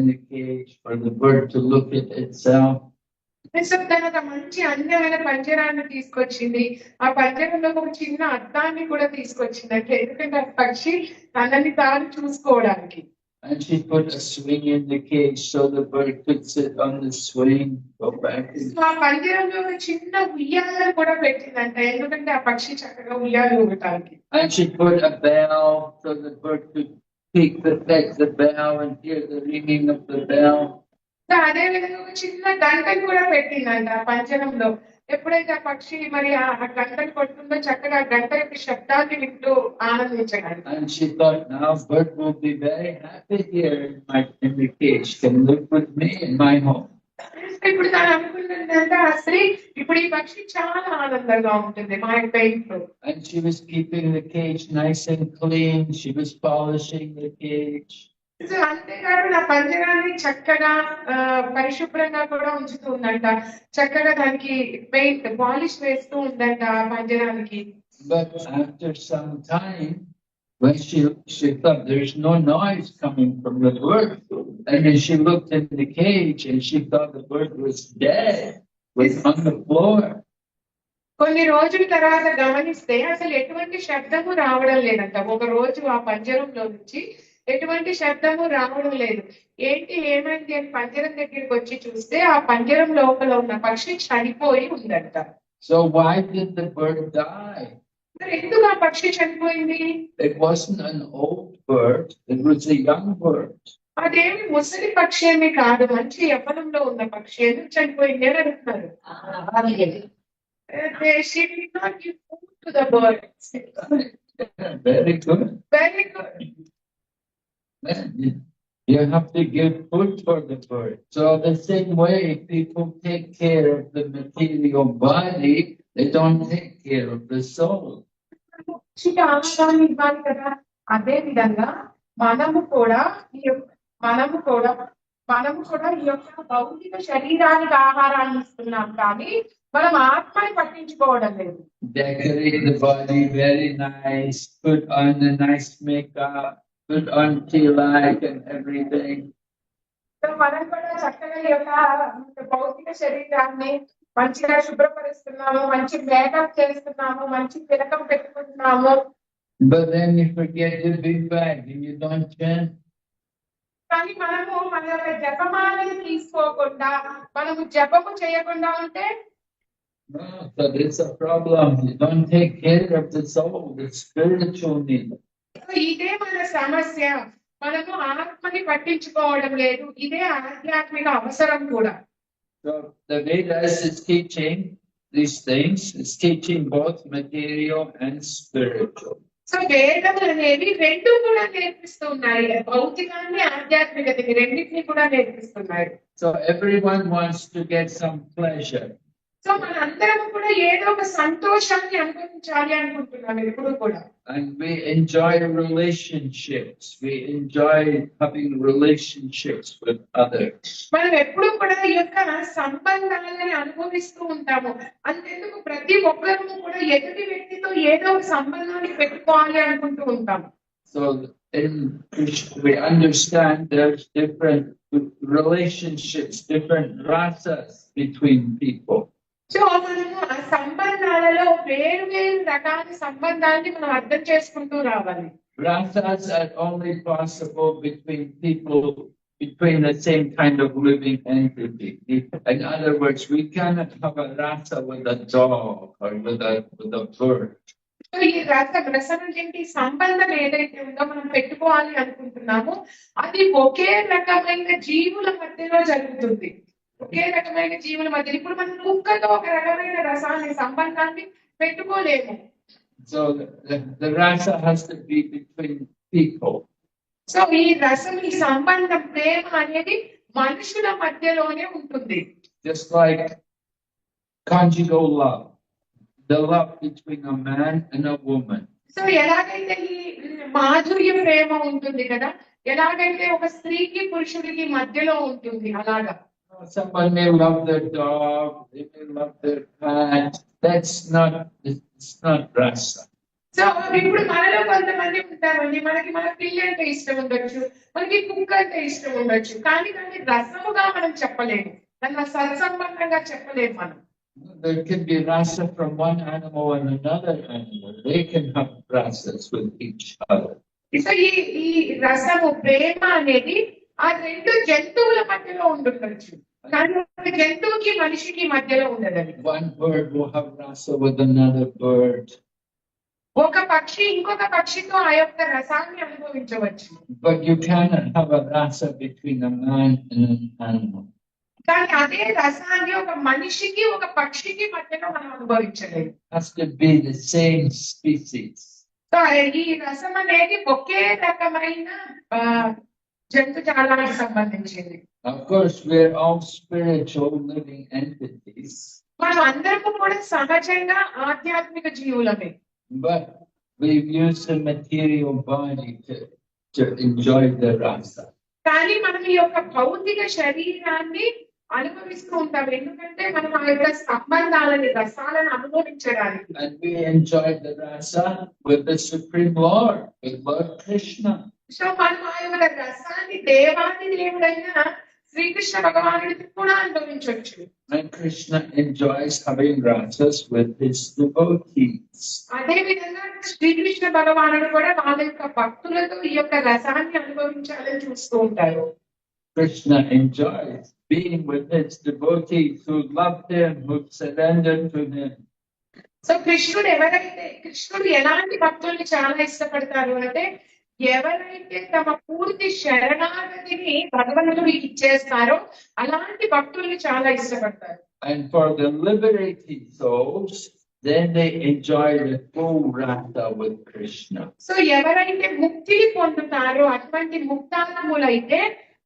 the cage for the bird to look at itself. So తను ఒక మంచి అందమైన పంజరాన్ని తీసుకొచ్చింది, ఆ పంజరంలో ఒక చిన్న అద్దాన్ని కూడా తీసుకొచ్చిందంటే ఎందుకంటే ఆ పక్షి తనని తాను చూసుకోవడానికి. And she put a swing in the cage so the bird could sit on the swing, go back. ఆ పంజరంలో ఒక చిన్న ఉయ్యాలను కూడా పెట్టిందంట, ఎందుకంటే ఆ పక్షి చక్కగా ఉయ్యాలు ఊగటానికి. And she put a bell so the bird could peek the bell and hear the ringing of the bell. So అదే విధంగా ఒక చిన్న గంటను కూడా పెట్టిందంట ఆ పంజరంలో. ఎప్పుడైతే ఆ పక్షి మరి ఆ గంటను కొడుతుందో చక్కగా ఆ గంట యొక్క శబ్దాన్ని వింటూ ఆనందించగలదు. And she thought, now bird will be very happy here in the cage, can live with me in my home. ఇప్పుడు తను అనుకుంటుందంటే ఆ స్త్రీ ఇప్పుడు ఈ పక్షి చాలా ఆనందంగా ఉంటుంది మా యొక్క ఇంట్లో. And she was keeping the cage nice and clean. She was polishing the cage. So అంతేకాదు నా పంజరాన్ని చక్కగా పరిశుభ్రంగా కూడా ఉంచుతూ ఉందంట, చక్కగా దానికి పెయింట్ పాలిష్ వేస్తూ ఉందంట ఆ పంజరానికి. But after some time, when she thought there's no noise coming from the bird, and then she looked in the cage and she thought the bird was dead, was on the floor. కొన్ని రోజుల తర్వాత గమనిస్తే అసలు ఎటువంటి శబ్దము రావడం లేదంట. ఒక రోజు ఆ పంజరంలో నుంచి ఎటువంటి శబ్దము రావడం లేదు. ఏంటి ఏమైంది అని పంజరం దగ్గరికి వచ్చి చూస్తే ఆ పంజరం లోపల ఉన్న పక్షి చనిపోయి ఉందంట. So why did the bird die? మరి ఎందుకు ఆ పక్షి చనిపోయింది? It wasn't an old bird, it was a young bird. అదేమి ముసలి పక్షి ఏమి కాదు, మంచి యవ్వనంలో ఉన్న పక్షి. ఎందుకు చనిపోయింది అని అడుగుతున్నారు. She did not give food to the bird. Very good. Very good. You have to give food for the bird. So the same way people take care of the material body, they don't take care of the soul. ఆహారాన్ని ఇవ్వాలి కదా, అదే విధంగా మనము కూడా ఈ యొక్క భౌతిక శరీరానికి ఆహారాన్ని ఇస్తున్నాం, కానీ మనం ఆత్మని పట్టించుకోవడం లేదు. Decorate the body very nice, put on a nice makeup, put on tilak and everything. మనం కూడా చక్కగా ఈ యొక్క భౌతిక శరీరాన్ని మంచిగా శుభ్రపరుస్తున్నాము, మంచి మేకప్ చేస్తున్నాము, మంచి తిలకం పెట్టుకుంటున్నాము. But then you forget the big bag and you don't chant. కానీ మనము మన యొక్క జపమాలని తీసుకోకుండా మనము జపము చేయకుండా ఉంటే No, so it's a problem. You don't take care of the soul, the spiritual need. ఇదే మన సమస్య, మనము ఆత్మని పట్టించుకోవడం లేదు. ఇదే ఆధ్యాత్మిక అవసరం కూడా. So the Vedas is teaching these things. It's teaching both material and spiritual. So వేదములు అనేవి రెండు కూడా నేర్పిస్తున్నాయి, భౌతికాన్ని ఆధ్యాత్మికతని రెండింటినీ కూడా నేర్పిస్తున్నాయి. So everyone wants to get some pleasure. So మనందరం కూడా ఏదో ఒక సంతోషాన్ని అనుభవించాలి అనుకుంటున్నాం ఎప్పుడు కూడా. And we enjoy relationships. We enjoy having relationships with others. మనం ఎప్పుడు కూడా ఈ యొక్క సంబంధాలని అనుభవిస్తూ ఉంటాము. అంతేందుకు ప్రతి ఒక్కరూ కూడా ఎదుటి వ్యక్తితో ఏదో ఒక సంబంధాన్ని పెట్టుకోవాలి అనుకుంటూ ఉంటాము. So in we understand there's different relationships, different rasas between people. So మనము ఆ సంబంధాలలో వేరు వేరు రకాల సంబంధాన్ని మనం అర్థం చేసుకుంటూ రావాలి. Rasas are only possible between people between the same kind of living entity. In other words, we cannot have a rasa with a dog or with a bird. So ఈ రసం ఏంటి, సంబంధం ఏదైతే ఉందో మనం పెట్టుకోవాలి అనుకుంటున్నామో అది ఒకే రకమైన జీవుల మధ్యలో జరుగుతుంది. ఒకే రకమైన జీవుల మధ్య ఇప్పుడు మనం కుక్కతో ఒక రకమైన రసాన్ని సంబంధాన్ని పెట్టుకోలేము. So the rasa has to be between people. So ఈ రసం, ఈ సంబంధం, ప్రేమ అనేది మనుషుల మధ్యలోనే ఉంటుంది. just like conjugal love, the love between a man and a woman. So ఎలాగైతే ఈ మాధుర్య ప్రేమ ఉంటుంది కదా, ఎలాగైతే ఒక స్త్రీకి పురుషుడికి మధ్యలో ఉంటుంది అలాగా. Someone may love their dog, they may love their cat. It's not rasa. So ఇప్పుడు మనలో కొంతమంది ఉంటామండి, మనకి మన పిల్లి అంటే ఇష్టం ఉండొచ్చు, మనకి కుక్క అంటే ఇష్టం ఉండొచ్చు, కానీ దాన్ని రసముగా మనం చెప్పలేము, దాన్ని సత్సంబంధంగా చెప్పలేము మనం. There can be rasa from one animal and another animal. They can have rasas with each other. So ఈ రసము ప్రేమ అనేది ఆ రెండు జంతువుల మధ్యలో ఉండుండొచ్చు, కానీ ఒక జంతువుకి మనిషికి మధ్యలో ఉండదండి. One bird will have rasa with another bird. ఒక పక్షి ఇంకొక పక్షితో ఆ యొక్క రసాన్ని అనుభవించవచ్చు, But you cannot have a rasa between a man and an animal. కానీ అదే రసాన్ని ఒక మనిషికి ఒక పక్షికి మధ్యలో మనం అనుభవించలేము. It has to be the same species. So ఈ రసం అనేది ఒకే రకమైన జంతుజాలానికి సంబంధించింది. Of course, we're all spiritual living entities, మనం అందరము కూడా సహజంగా ఆధ్యాత్మిక జీవులమే, but we've used the material body to enjoy the rasa. కానీ మనం ఈ యొక్క భౌతిక శరీరాన్ని అనుభవిస్తూ ఉంటాం, ఎందుకంటే మనం ఆ యొక్క సంబంధాలని రసాలను అనుభవించడానికి. And we enjoy the rasa with the Supreme Lord, with Lord Krishna. So మనం ఆ యొక్క రసాన్ని దేవాది దేవుడైన శ్రీకృష్ణ భగవానుడికి కూడా అనుభవించవచ్చు. And Krishna enjoys having rasas with his devotees. అదే విధంగా శ్రీకృష్ణ భగవానుడు కూడా వాళ్ళ యొక్క భక్తులతో ఈ యొక్క రసాన్ని అనుభవించాలని చూస్తూ ఉంటారు. Krishna enjoys being with his devotees who loved him, who surrendered to him. So కృష్ణుడు ఎలాంటి భక్తుల్ని చాలా ఇష్టపడతారు అంటే, ఎవరైతే తమ పూర్తి శరణాగతిని భగవంతుడికి ఇచ్చేస్తారో అలాంటి భక్తుల్ని చాలా ఇష్టపడతారు. And for the liberated souls, then they enjoy the full rasa with Krishna. So ఎవరైతే ముక్తిని పొందుతారో అటువంటి ముక్తాత్ములైతే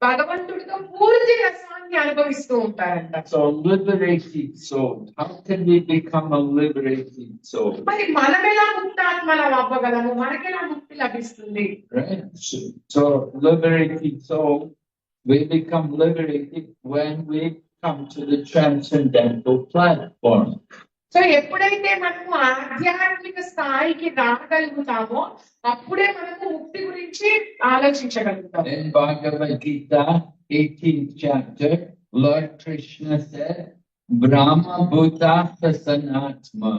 భగవంతుడితో పూర్తి రసాన్ని అనుభవిస్తూ ఉంటారంట. So liberated souls, how can we become a liberated soul? మరి మనం ఎలా ముక్తాత్మలం అవ్వగలము, మనకెలా ముక్తి లభిస్తుంది? Right? So liberated soul, we become liberated when we come to the transcendental platform. So ఎప్పుడైతే మనము ఆధ్యాత్మిక స్థాయికి రాగలుగుతామో అప్పుడే మనము ముక్తి గురించి ఆలోచించగలుగుతాం. In Bhagavad Gita, 18th chapter, Lord Krishna said, Brahma Bhuta Sanatma.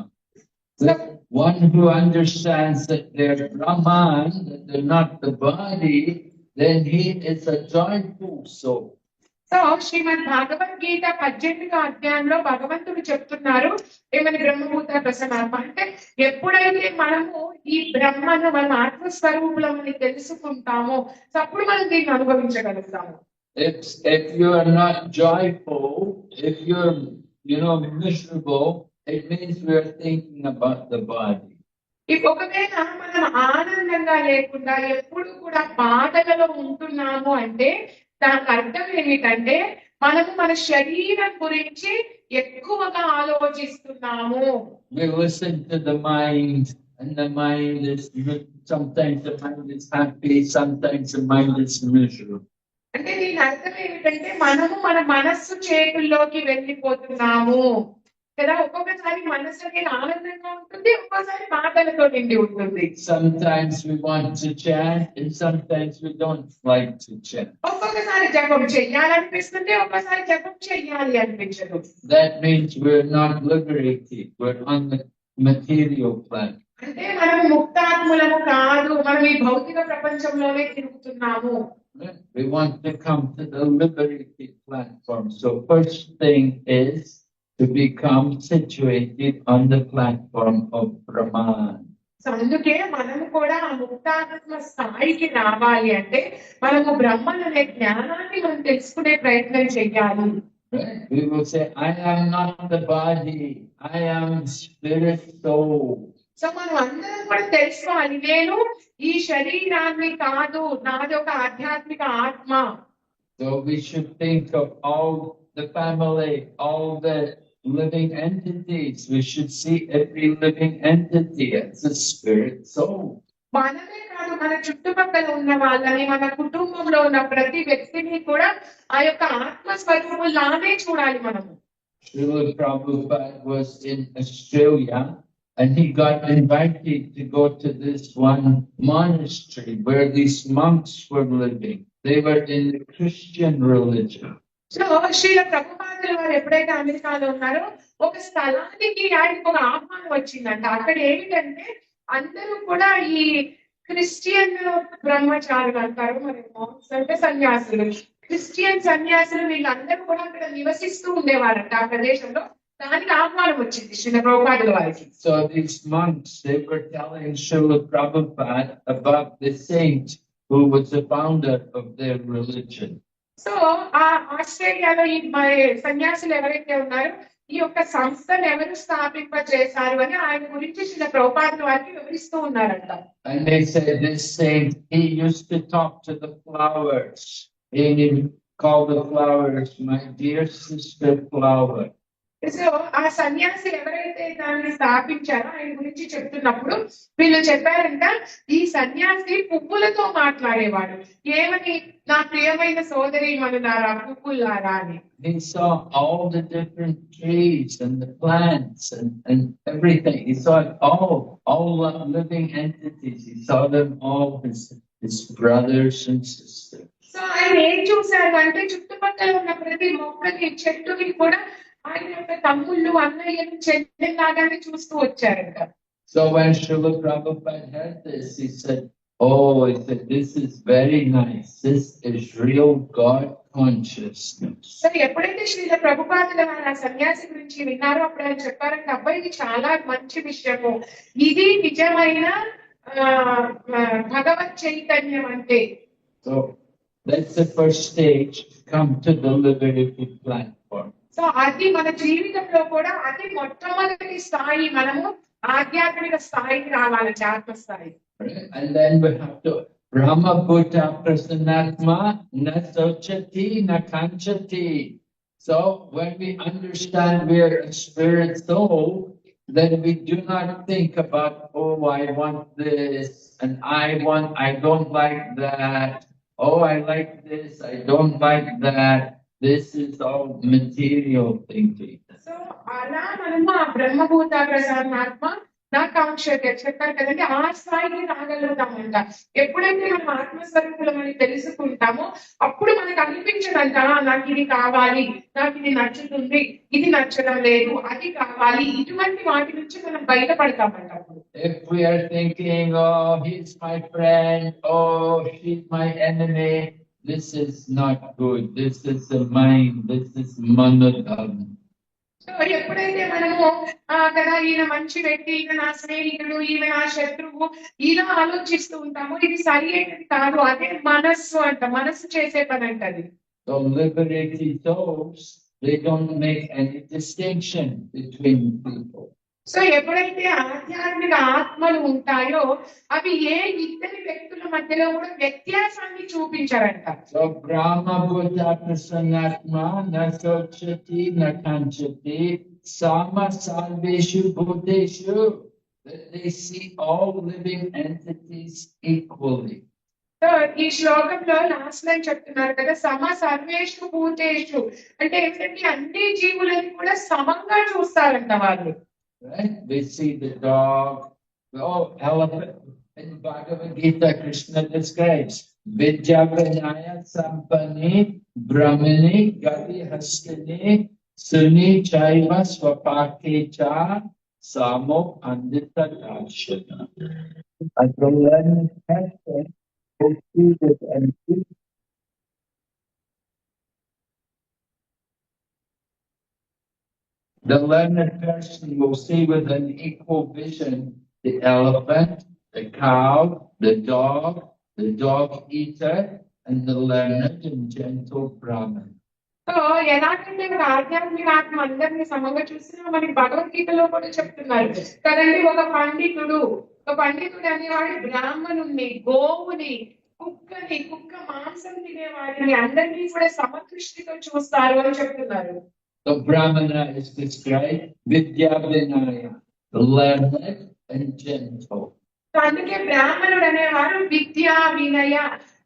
The one who understands that they're Brahman, that they're not the body, then he is a joyful soul. So Shrimad Bhagavad Gita 18వ అధ్యాయంలో భగవంతుడు చెప్తున్నారు ఏమని, బ్రహ్మభూత ప్రసన్నాత్మ అంటే ఎప్పుడైతే మనము ఈ బ్రహ్మను మన ఆత్మస్వరూపులమని తెలుసుకుంటామో అప్పుడు మనం దీన్ని అనుభవించగలుగుతాము. If you are not joyful, if you're miserable, it means we are thinking about the body. ఒకవేళ మనం ఆనందంగా లేకుండా ఎప్పుడు కూడా బాధలలో ఉంటున్నాము అంటే దానికి అర్థం ఏమిటంటే మనము మన శరీరం గురించి ఎక్కువగా ఆలోచిస్తున్నాము. We listen to the mind, and the mind is, sometimes the mind is happy, sometimes the mind is miserable. అంటే దీని అర్థం ఏమిటంటే మనము మన మనస్సు చేతుల్లోకి వెళ్ళిపోతున్నాము కదా. ఒక్కొక్కసారి మనస్సు అనేది ఆనందంగా ఉంటుంది, ఒక్కోసారి బాధలతో నిండి ఉంటుంది. Sometimes we want to chant, and sometimes we don't like to chant. ఒక్కొక్కసారి జపం చెయ్యాలనిపిస్తుంది, ఒక్కోసారి జపం చెయ్యాలి అనిపించదు. That means we're not liberated, we're on the material plane. అంటే మనం ముక్తాత్ములము కాదు, మనం ఈ భౌతిక ప్రపంచంలోనే తిరుగుతున్నాము. We want to come to the liberated platform. So first thing is to become situated on the platform of Brahman. So అందుకే మనము కూడా ఆ ముక్తాత్మ స్థాయికి రావాలి అంటే మనము బ్రహ్మన్ అనే జ్ఞానాన్ని మనం తెలుసుకునే ప్రయత్నం చెయ్యాలి. We will say, I am not the body, I am spirit soul. So మనం అందరం కూడా తెలుసుకోవాలి, నేను ఈ శరీరాన్ని కాదు, నాది ఒక ఆధ్యాత్మిక ఆత్మ. So we should think of all the family, all the living entities. We should see every living entity as a spirit soul. మనమే కాదు, మన చుట్టుపక్కల ఉన్న వాళ్ళని, మన కుటుంబంలో ఉన్న ప్రతి వ్యక్తిని కూడా ఆ యొక్క ఆత్మ స్వరూపులానే చూడాలి మనము. Srila Prabhupada was in Australia and he got invited to go to this one monastery where these monks were living. They were in the Christian religion. So Srila ప్రభుపాదుల వారు ఎప్పుడైతే అమెరికాలో ఉన్నారో ఒక స్థలానికి ఆయనకు ఒక ఆహ్వానం వచ్చిందంట. అక్కడ ఏమిటంటే అందరూ కూడా ఈ క్రిస్టియన్ బ్రహ్మచారులు అంటారు, మరి మాంక్స్ అంటే సన్యాసులు, క్రిస్టియన్ సన్యాసులు వీళ్ళందరూ కూడా అక్కడ నివసిస్తూ ఉండేవారంట ఆ ప్రదేశంలో. దానికి ఆహ్వానం వచ్చింది శ్రీల ప్రభుపాదుల వారికి. So these monks, they were telling Srila Prabhupada about the saint who was the founder of their religion. So ఆ ఆస్ట్రేలియాలో ఈ సన్యాసులు ఎవరైతే ఉన్నారో ఈ యొక్క సంస్థను ఎవరు స్థాపింపజేశారు అని ఆయన గురించి శ్రీల ప్రభుపాదుల వారికి వివరిస్తూ ఉన్నారంట. And they said this saint, he used to talk to the flowers. He would call the flowers, my dear sister flower. So ఆ సన్యాసి ఎవరైతే దాన్ని స్థాపించారో ఆయన గురించి చెప్తున్నప్పుడు వీళ్ళు చెప్పారంట, ఈ సన్యాసి పువ్వులతో మాట్లాడేవాడు. ఏమని? నా ప్రియమైన సోదరి మనులారా, పువ్వులారా అని. He saw all the different trees and the plants and everything. He saw all living entities. He saw them all his brothers and sisters. So ఆయన ఏం చూశారు అంటే చుట్టుపక్కల ఉన్న ప్రతి మొక్కని, చెట్టుని కూడా ఆయన యొక్క తమ్ముళ్ళు, అన్నయ్యలు, చెల్లెల్లాగానే చూస్తూ వచ్చారంట. So when Srila Prabhupada heard this, he said, this is very nice. This is real God consciousness. So ఎప్పుడైతే శ్రీల ప్రభుపాదుల వారు ఆ సన్యాసి గురించి విన్నారో అప్పుడు ఆయన చెప్పారంటే, అబ్బాయి ఇది చాలా మంచి విషయము, ఇది నిజమైన భగవత్ చైతన్యం అంటే. So that's the first stage to come to the liberated platform. So అది మన జీవితంలో కూడా అది మొట్టమొదటి స్థాయి. మనము ఆధ్యాత్మిక స్థాయికి రావాలి, ఆత్మ స్థాయి. And then we have to Brahma Bhuta Prasanatma na sochati na kanchati. So when we understand we are a spirit soul, then we do not think about, I want this and I don't like that. I like this, I don't like that. This is all material thinking. So అలా మనము ఆ బ్రహ్మభూత ప్రసాదాత్మ నా కాంక్ష చెప్పారు కదండి, ఆ స్థాయికి రాగలుగుతామంట. ఎప్పుడైతే మనం ఆత్మస్వరూపులం అని తెలుసుకుంటామో అప్పుడు మనకు అనిపించదంట, నాకు ఇది కావాలి, నాకు ఇది నచ్చుతుంది, ఇది నచ్చడం లేదు, అది కావాలి, ఇటువంటి వాటి నుంచి మనం బయటపడతామంట. If we are thinking, he's my friend, she's my enemy, this is not good. This is the mind. This is manodam. So ఎప్పుడైతే మనము కదా ఈయన మంచి వ్యక్తి, ఈయన నా స్నేహితుడు, ఈయన నా శత్రువు, ఇలా ఆలోచిస్తూ ఉంటాము, ఇది సరి అయినది కాదు. అదే మనస్సు అంట, మనస్సు చేసే పని అంటది. So liberated souls, they don't make any distinction between people. So ఎప్పుడైతే ఆధ్యాత్మిక ఆత్మలు ఉంటాయో అవి ఏ ఇద్దరి వ్యక్తుల మధ్యలో కూడా వ్యత్యాసాన్ని చూపించారంట. So Brahma Buddha Prasanatma na sochati na kanchati sama sarveshu bhuteshu. They see all living entities equally. So ఈ శ్లోకంలో లాస్ట్ లైన్ చెప్తున్నారు కదా, సమ సర్వేషు భూతేషు అంటే ఏంటంటే అన్ని జీవులను కూడా సమంగా చూస్తారంట వాళ్ళు. Right? We see the dog, elephant. In Bhagavad Gita, Krishna describes Vidya Vinaya Sampani Brahmini Gati Hastini Suni Chaiva Swapakecha Samo Andita Darshana. And the learned person will see this and see. The learned person will see with an equal vision the elephant, the cow, the dog eater, and the learned and gentle Brahman. So ఎలాగంటే ఒక ఆధ్యాత్మిక ఆత్మ అందరినీ సమంగా చూసినా మనకి భగవద్గీతలో కూడా చెప్తున్నారు కదండి. ఒక పండితుడు అనేవాడు బ్రాహ్మణుణ్ణి, గోవుని, కుక్కని, కుక్కని కుక్క మాంసం తినే వారిని అందరినీ కూడా సమదృష్టితో చూస్తారు అని చెప్తున్నారు. The Brahmana is described Vidya Vinaya, learned and gentle. So అందుకే బ్రాహ్మణుడు అనేవారు విద్య వినయ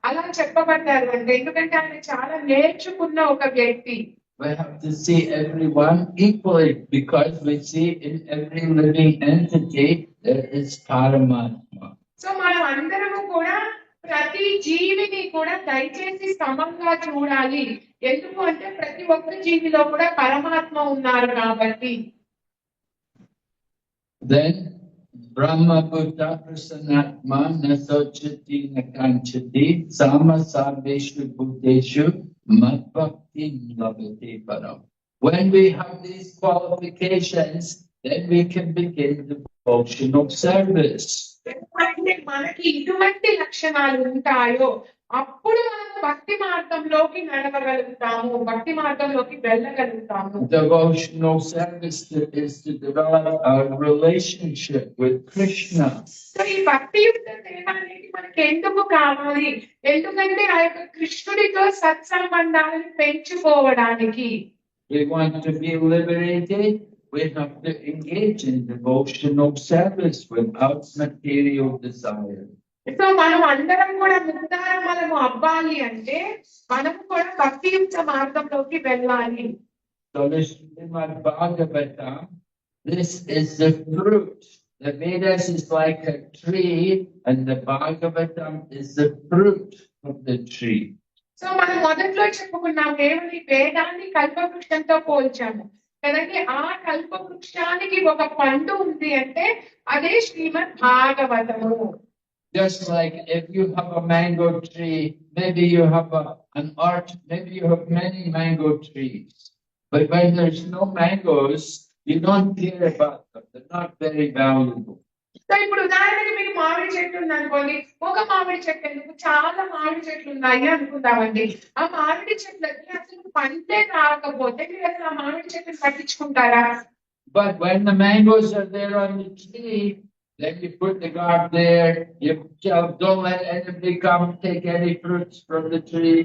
అలా చెప్పబడ్డారు అంటే ఎందుకంటే ఆయన చాలా నేర్చుకున్న ఒక వ్యక్తి. We have to see everyone equally because we see in every living entity there is Paramatma. So మనం అందరము కూడా ప్రతి జీవిని కూడా దయచేసి సమంగా చూడాలి. ఎందుకు అంటే ప్రతి ఒక్క జీవిలో కూడా పరమాత్మ ఉన్నారు కాబట్టి. Then Brahma Buddha Prasanatma Nasochati Nakanchati Sama Sarveshu Buddheshu Madbhakti Labhati Param. When we have these qualifications, then we can begin devotional service. ఎప్పుడైతే మనకి ఇటువంటి లక్షణాలు ఉంటాయో అప్పుడు మనం భక్తి మార్గంలోకి నడవగలుగుతాము, భక్తి మార్గంలోకి వెళ్ళగలుగుతాము. Devotional service is to develop our relationship with Krishna. So ఈ భక్తియుక్త సేవ అనేది మనకి ఎందుకు కావాలి? ఎందుకంటే ఆ యొక్క కృష్ణుడితో సత్సంబంధాలను పెంచుకోవడానికి. We want to be liberated. We have to engage in devotional service without material desire. So మనం అందరం కూడా ముక్తారమలము అవ్వాలి అంటే మనం కూడా భక్తియుక్త మార్గంలోకి వెళ్ళాలి. So this Srimad Bhagavatam, this is the fruit. The Vedas is like a tree and the Bhagavatam is the fruit of the tree. So మనం మొదట్లో చెప్పుకున్నాం ఏమని వేదాన్ని కల్పవృక్షంతో పోల్చాము కదండి. ఆ కల్పవృక్షానికి ఒక పండు ఉంది అంటే అదే శ్రీమద్ భాగవతము. Just like if you have a mango tree, maybe you have an orchard, maybe you have many mango trees. But when there's no mangoes, you don't care about them. They're not very valuable. So ఇప్పుడు ఉదాహరణకి మీకు మామిడి చెట్టు ఉంది అనుకోండి. ఒక మామిడి చెట్టు ఎందుకు, చాలా మామిడి చెట్లు ఉన్నాయి అనుకుందామండి. ఆ మామిడి చెట్లకి అసలు పంటే రాకపోతే మీరు అసలు ఆ మామిడి చెట్టుని పట్టించుకుంటారా? But when the mangoes are there on the tree, then you put the guard there, you tell, don't let anybody come take any fruits from the tree.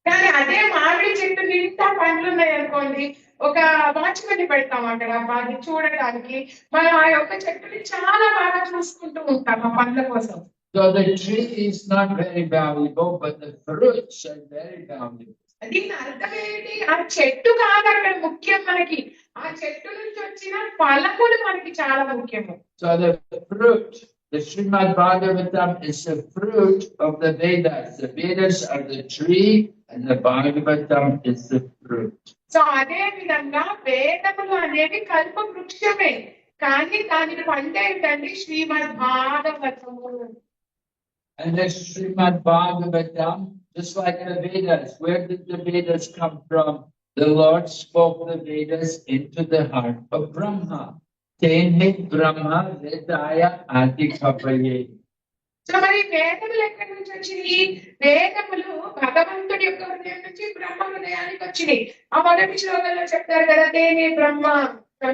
కానీ అదే మామిడి చెట్టు నిండా పండ్లు ఉన్నాయి అనుకోండి, ఒక వాచ్మెన్ పెడతాం అక్కడ అది చూడటానికి. మనం ఆ యొక్క చెట్టుని చాలా బాగా చూసుకుంటూ ఉంటాం ఆ పండ్ల కోసం. So the tree is not very valuable, but the fruits are very valuable. దీని అర్థం ఏంటి? ఆ చెట్టు కాదు అక్కడ ముఖ్యం మనకి, ఆ చెట్టు నుంచి వచ్చిన ఫలములు మనకి చాలా ముఖ్యము. So the fruit, the Srimad Bhagavatam is the fruit of the Vedas. The Vedas are the tree and the Bhagavatam is the fruit. So అదే విధంగా వేదములు అనేవి కల్ప వృక్షమే, కానీ దానికి పంటే ఏంటండి శ్రీమద్ భాగవతము. And the Srimad Bhagavatam, just like the Vedas, where did the Vedas come from? The Lord spoke the Vedas into the heart of Brahma. Tene Brahma Vedaya Adikavaye. So మరి వేదములు ఎక్కడి నుంచి వచ్చినాయి? వేదములు భగవంతుడి యొక్క హృదయం నుంచి బ్రహ్మ హృదయానికి వచ్చినాయి. ఆ మొదటి శ్లోకంలో చెప్తారు కదా, తేనే బ్రహ్మ సో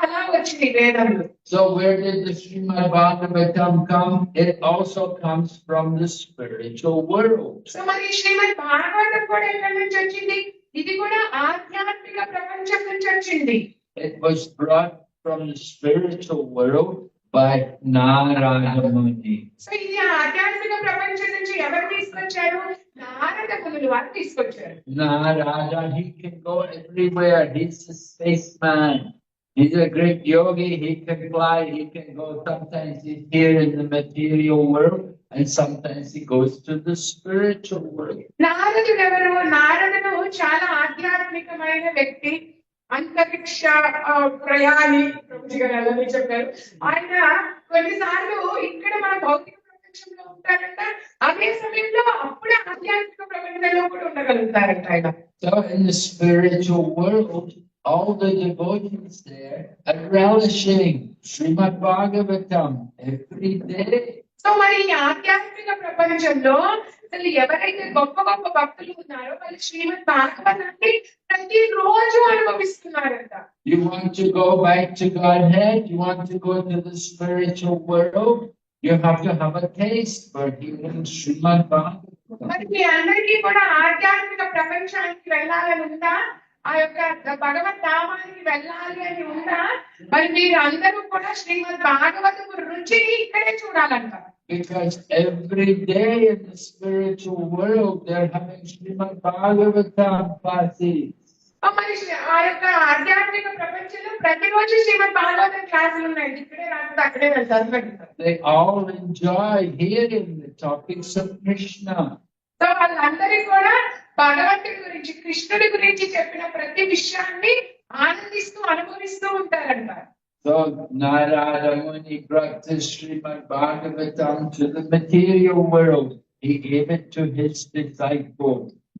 అలా వచ్చినాయి వేదములు. So where did the Srimad Bhagavatam come? It also comes from the spiritual world. So మరి శ్రీమద్ భాగవతం కూడా ఎక్కడి నుంచి వచ్చింది? ఇది కూడా ఆధ్యాత్మిక ప్రపంచం నుంచి వచ్చింది. It was brought from the spiritual world by Narada Muni. So ఇది ఆధ్యాత్మిక ప్రపంచం నుంచి ఎవరు తీసుకొచ్చారు? నారద మునులు వారు తీసుకొచ్చారు. Narada, he can go everywhere. He's a spaceman. He's a great yogi. He can fly. He can go. Sometimes he's here in the material world, and sometimes he goes to the spiritual world. నారదుడు ఎవరు? నారదుడు చాలా ఆధ్యాత్మికమైన వ్యక్తి, అంతరిక్ష ప్రయాణి ప్రభుజీ గారు అలాగే చెప్పారు. ఆయన కొన్నిసార్లు ఇక్కడ మన భౌతిక ప్రపంచంలో ఉంటారంట, అదే సమయంలో అప్పుడే ఆధ్యాత్మిక ప్రపంచంలో కూడా ఉండగలుగుతారంట ఆయన. So in the spiritual world, all the devotees there are relishing Srimad Bhagavatam every day. So మరి ఈ ఆధ్యాత్మిక ప్రపంచంలో అసలు ఎవరైతే గొప్ప గొప్ప భక్తులు ఉన్నారో వాళ్ళు శ్రీమద్ భాగవతాన్ని ప్రతిరోజు అనుభవిస్తున్నారంట. You want to go back to Godhead? You want to go to the spiritual world? You have to have a taste for hearing Srimad Bhagavatam. మరి మీ అందరికీ కూడా ఆధ్యాత్మిక ప్రపంచానికి వెళ్ళాలని ఉందా? ఆ యొక్క భగవత్ ధామానికి వెళ్ళాలి అని ఉందా? మరి మీరు అందరూ కూడా శ్రీమద్ భాగవతము రుచిని ఇక్కడే చూడాలంట. Because every day in the spiritual world they're having Srimad Bhagavatam classes. మరి ఆ యొక్క ఆధ్యాత్మిక ప్రపంచంలో ప్రతిరోజు శ్రీమద్ భాగవతం క్లాసులు ఉన్నాయి. ఇక్కడే రాకుండా అక్కడే వెళ్తారు. They all enjoy hearing the topics of Krishna. So వాళ్ళందరూ కూడా భగవంతుడి గురించి, కృష్ణుడి గురించి చెప్పిన ప్రతి విషయాన్ని ఆనందిస్తూ అనుభవిస్తూ ఉంటారంట. So Narada Muni brought the Srimad Bhagavatam to the material world. He gave it to his disciple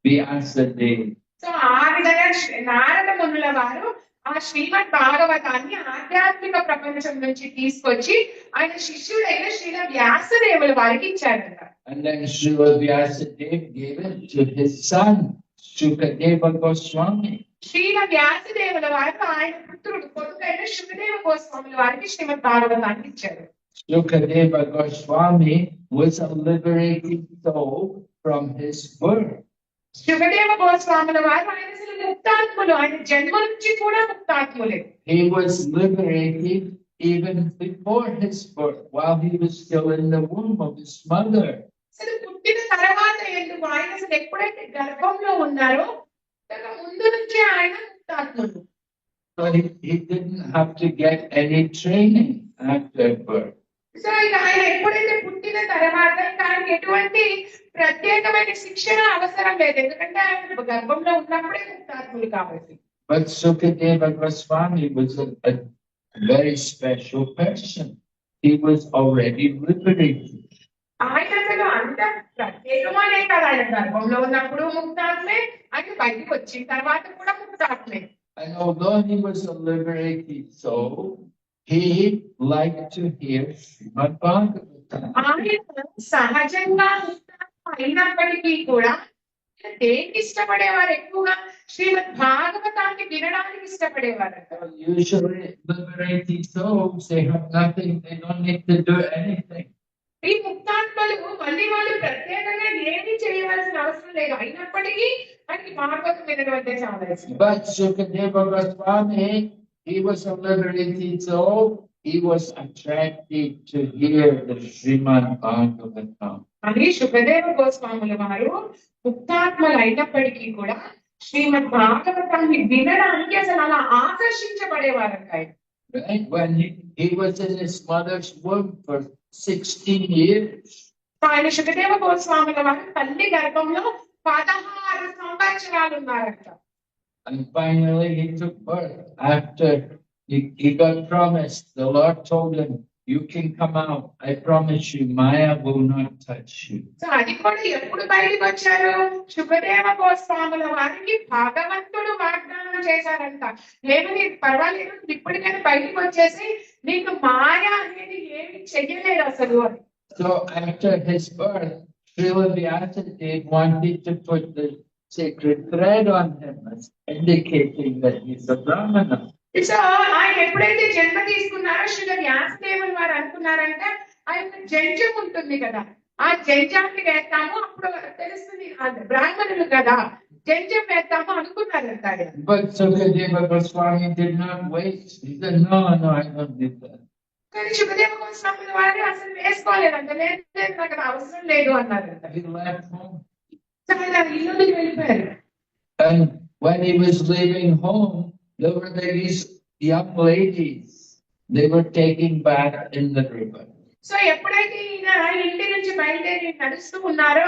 Vyasadeva. So ఆ విధంగా నారద మునుల వారు ఆ శ్రీమద్ భాగవతాన్ని ఆధ్యాత్మిక ప్రపంచం నుంచి తీసుకొచ్చి ఆయన శిష్యుడైన శ్రీల వ్యాసదేవుల వారికి ఇచ్చారంట. And then Srila Vyasadeva gave it to his son Shukadeva Goswami. Srila వ్యాసదేవుల వారు ఆయన పుత్రుడు కొడుకైన శుకదేవ గోస్వాముల వారికి శ్రీమద్ భాగవతాన్ని ఇచ్చారు. Shukadeva Goswami was a liberated soul from his birth. Shukadeva గోస్వాముల వారు ఆయన అసలు ముక్తాత్ములు, ఆయన జన్మ నుంచి కూడా ముక్తాత్ములే. He was liberated even before his birth, while he was still in the womb of his mother. అసలు పుట్టిన తర్వాత ఎందుకు ఆయన అసలు ఎప్పుడైతే గర్భంలో ఉన్నారో ముందు నుంచి ఆయన ముక్తాత్ములు. So he didn't have to get any training after birth. So ఇక ఆయన ఎప్పుడైతే పుట్టిన తర్వాత ఇంకా ఆయనకి ఎటువంటి ప్రత్యేకమైన శిక్షణ అవసరం లేదు, ఎందుకంటే ఆయన గర్భంలో ఉన్నప్పుడే ముక్తాత్ములు కాబట్టి. But Sukadeva Goswami was a very special person. He was already liberated. ఆయన అసలు అంత ప్రత్యేకమనే కదా, ఆయన గర్భంలో ఉన్నప్పుడు ముక్తాత్మే, ఆయన బయటికి వచ్చిన తర్వాత కూడా ముక్తాత్మే. And although he was a liberated soul, he liked to hear Srimad Bhagavatam. ఆయన సహజంగా ముక్తాత్మ అయినప్పటికీ కూడా దేనికి ఇష్టపడేవారు? ఎక్కువగా శ్రీమద్ భాగవతాన్ని వినడానికి ఇష్టపడేవారు. Usually liberated souls, they have nothing, they don't need to do anything. ఈ ముక్తాత్మలు మళ్ళీ వాళ్ళు ప్రత్యేకంగా ఏమీ చేయవలసిన అవసరం లేదు, అయినప్పటికీ మనకి భాగవతం వినడం అంటే చాలా ఇష్టం. But Sukadeva Goswami, he was a liberated soul. He was attracted to hear the Srimad Bhagavatam. అని శుకదేవ గోస్వాముల వారు ముక్తాత్మలు అయినప్పటికీ కూడా శ్రీమద్ భాగవతాన్ని వినడానికి అసలు అలా ఆకర్షించబడేవారంట. Right? When he was in his mother's womb for 16 years. ఆయన శుకదేవ గోస్వాముల వారు తల్లి గర్భంలో 16 సంవత్సరాలు ఉన్నారంట. And finally he took birth. After he got promised, the Lord told him, you can come out. I promise you, Maya will not touch you. So అది కూడా ఎప్పుడు బయటకు వచ్చారు? శుకదేవ గోస్వాముల వారికి భగవంతుడు వాగ్దానం చేశారంట, నేను నీకు పర్వాలేదు, ఇప్పటికైనా బయటకు వచ్చేసి నీకు మాయ అనేది ఏమి చెయ్యలేదు అసలు అని. So after his birth, Srila Vyasadeva wanted to put the sacred thread on him, as indicating that he's a Brahmana. So ఆయన ఎప్పుడైతే జన్మ తీసుకున్నారో శ్రీ వ్యాసదేవుల వారు అనుకున్నారంట, ఆయన జంజం ఉంటుంది కదా, ఆ జంజాన్ని వేస్తాము, అప్పుడు తెలుస్తుంది బ్రాహ్మణులు కదా, జంజం వేస్తాము అనుకున్నారంట ఆయన. But Sukadeva Goswami did not wait. He said, no, I don't need that. కానీ శుభదేవ గోస్వాముల వారు అసలు వేసుకోలేదంట, లేదు నాకు అది అవసరం లేదు అన్నారంట. He left home. సో ఆయన ఇల్లుకి వెళ్ళిపోయారు. And when he was leaving home, there were these young ladies. They were taking bath in the river. So ఎప్పుడైతే ఈయన ఇంటి నుంచి బయలుదేరి నడుస్తూ ఉన్నారో,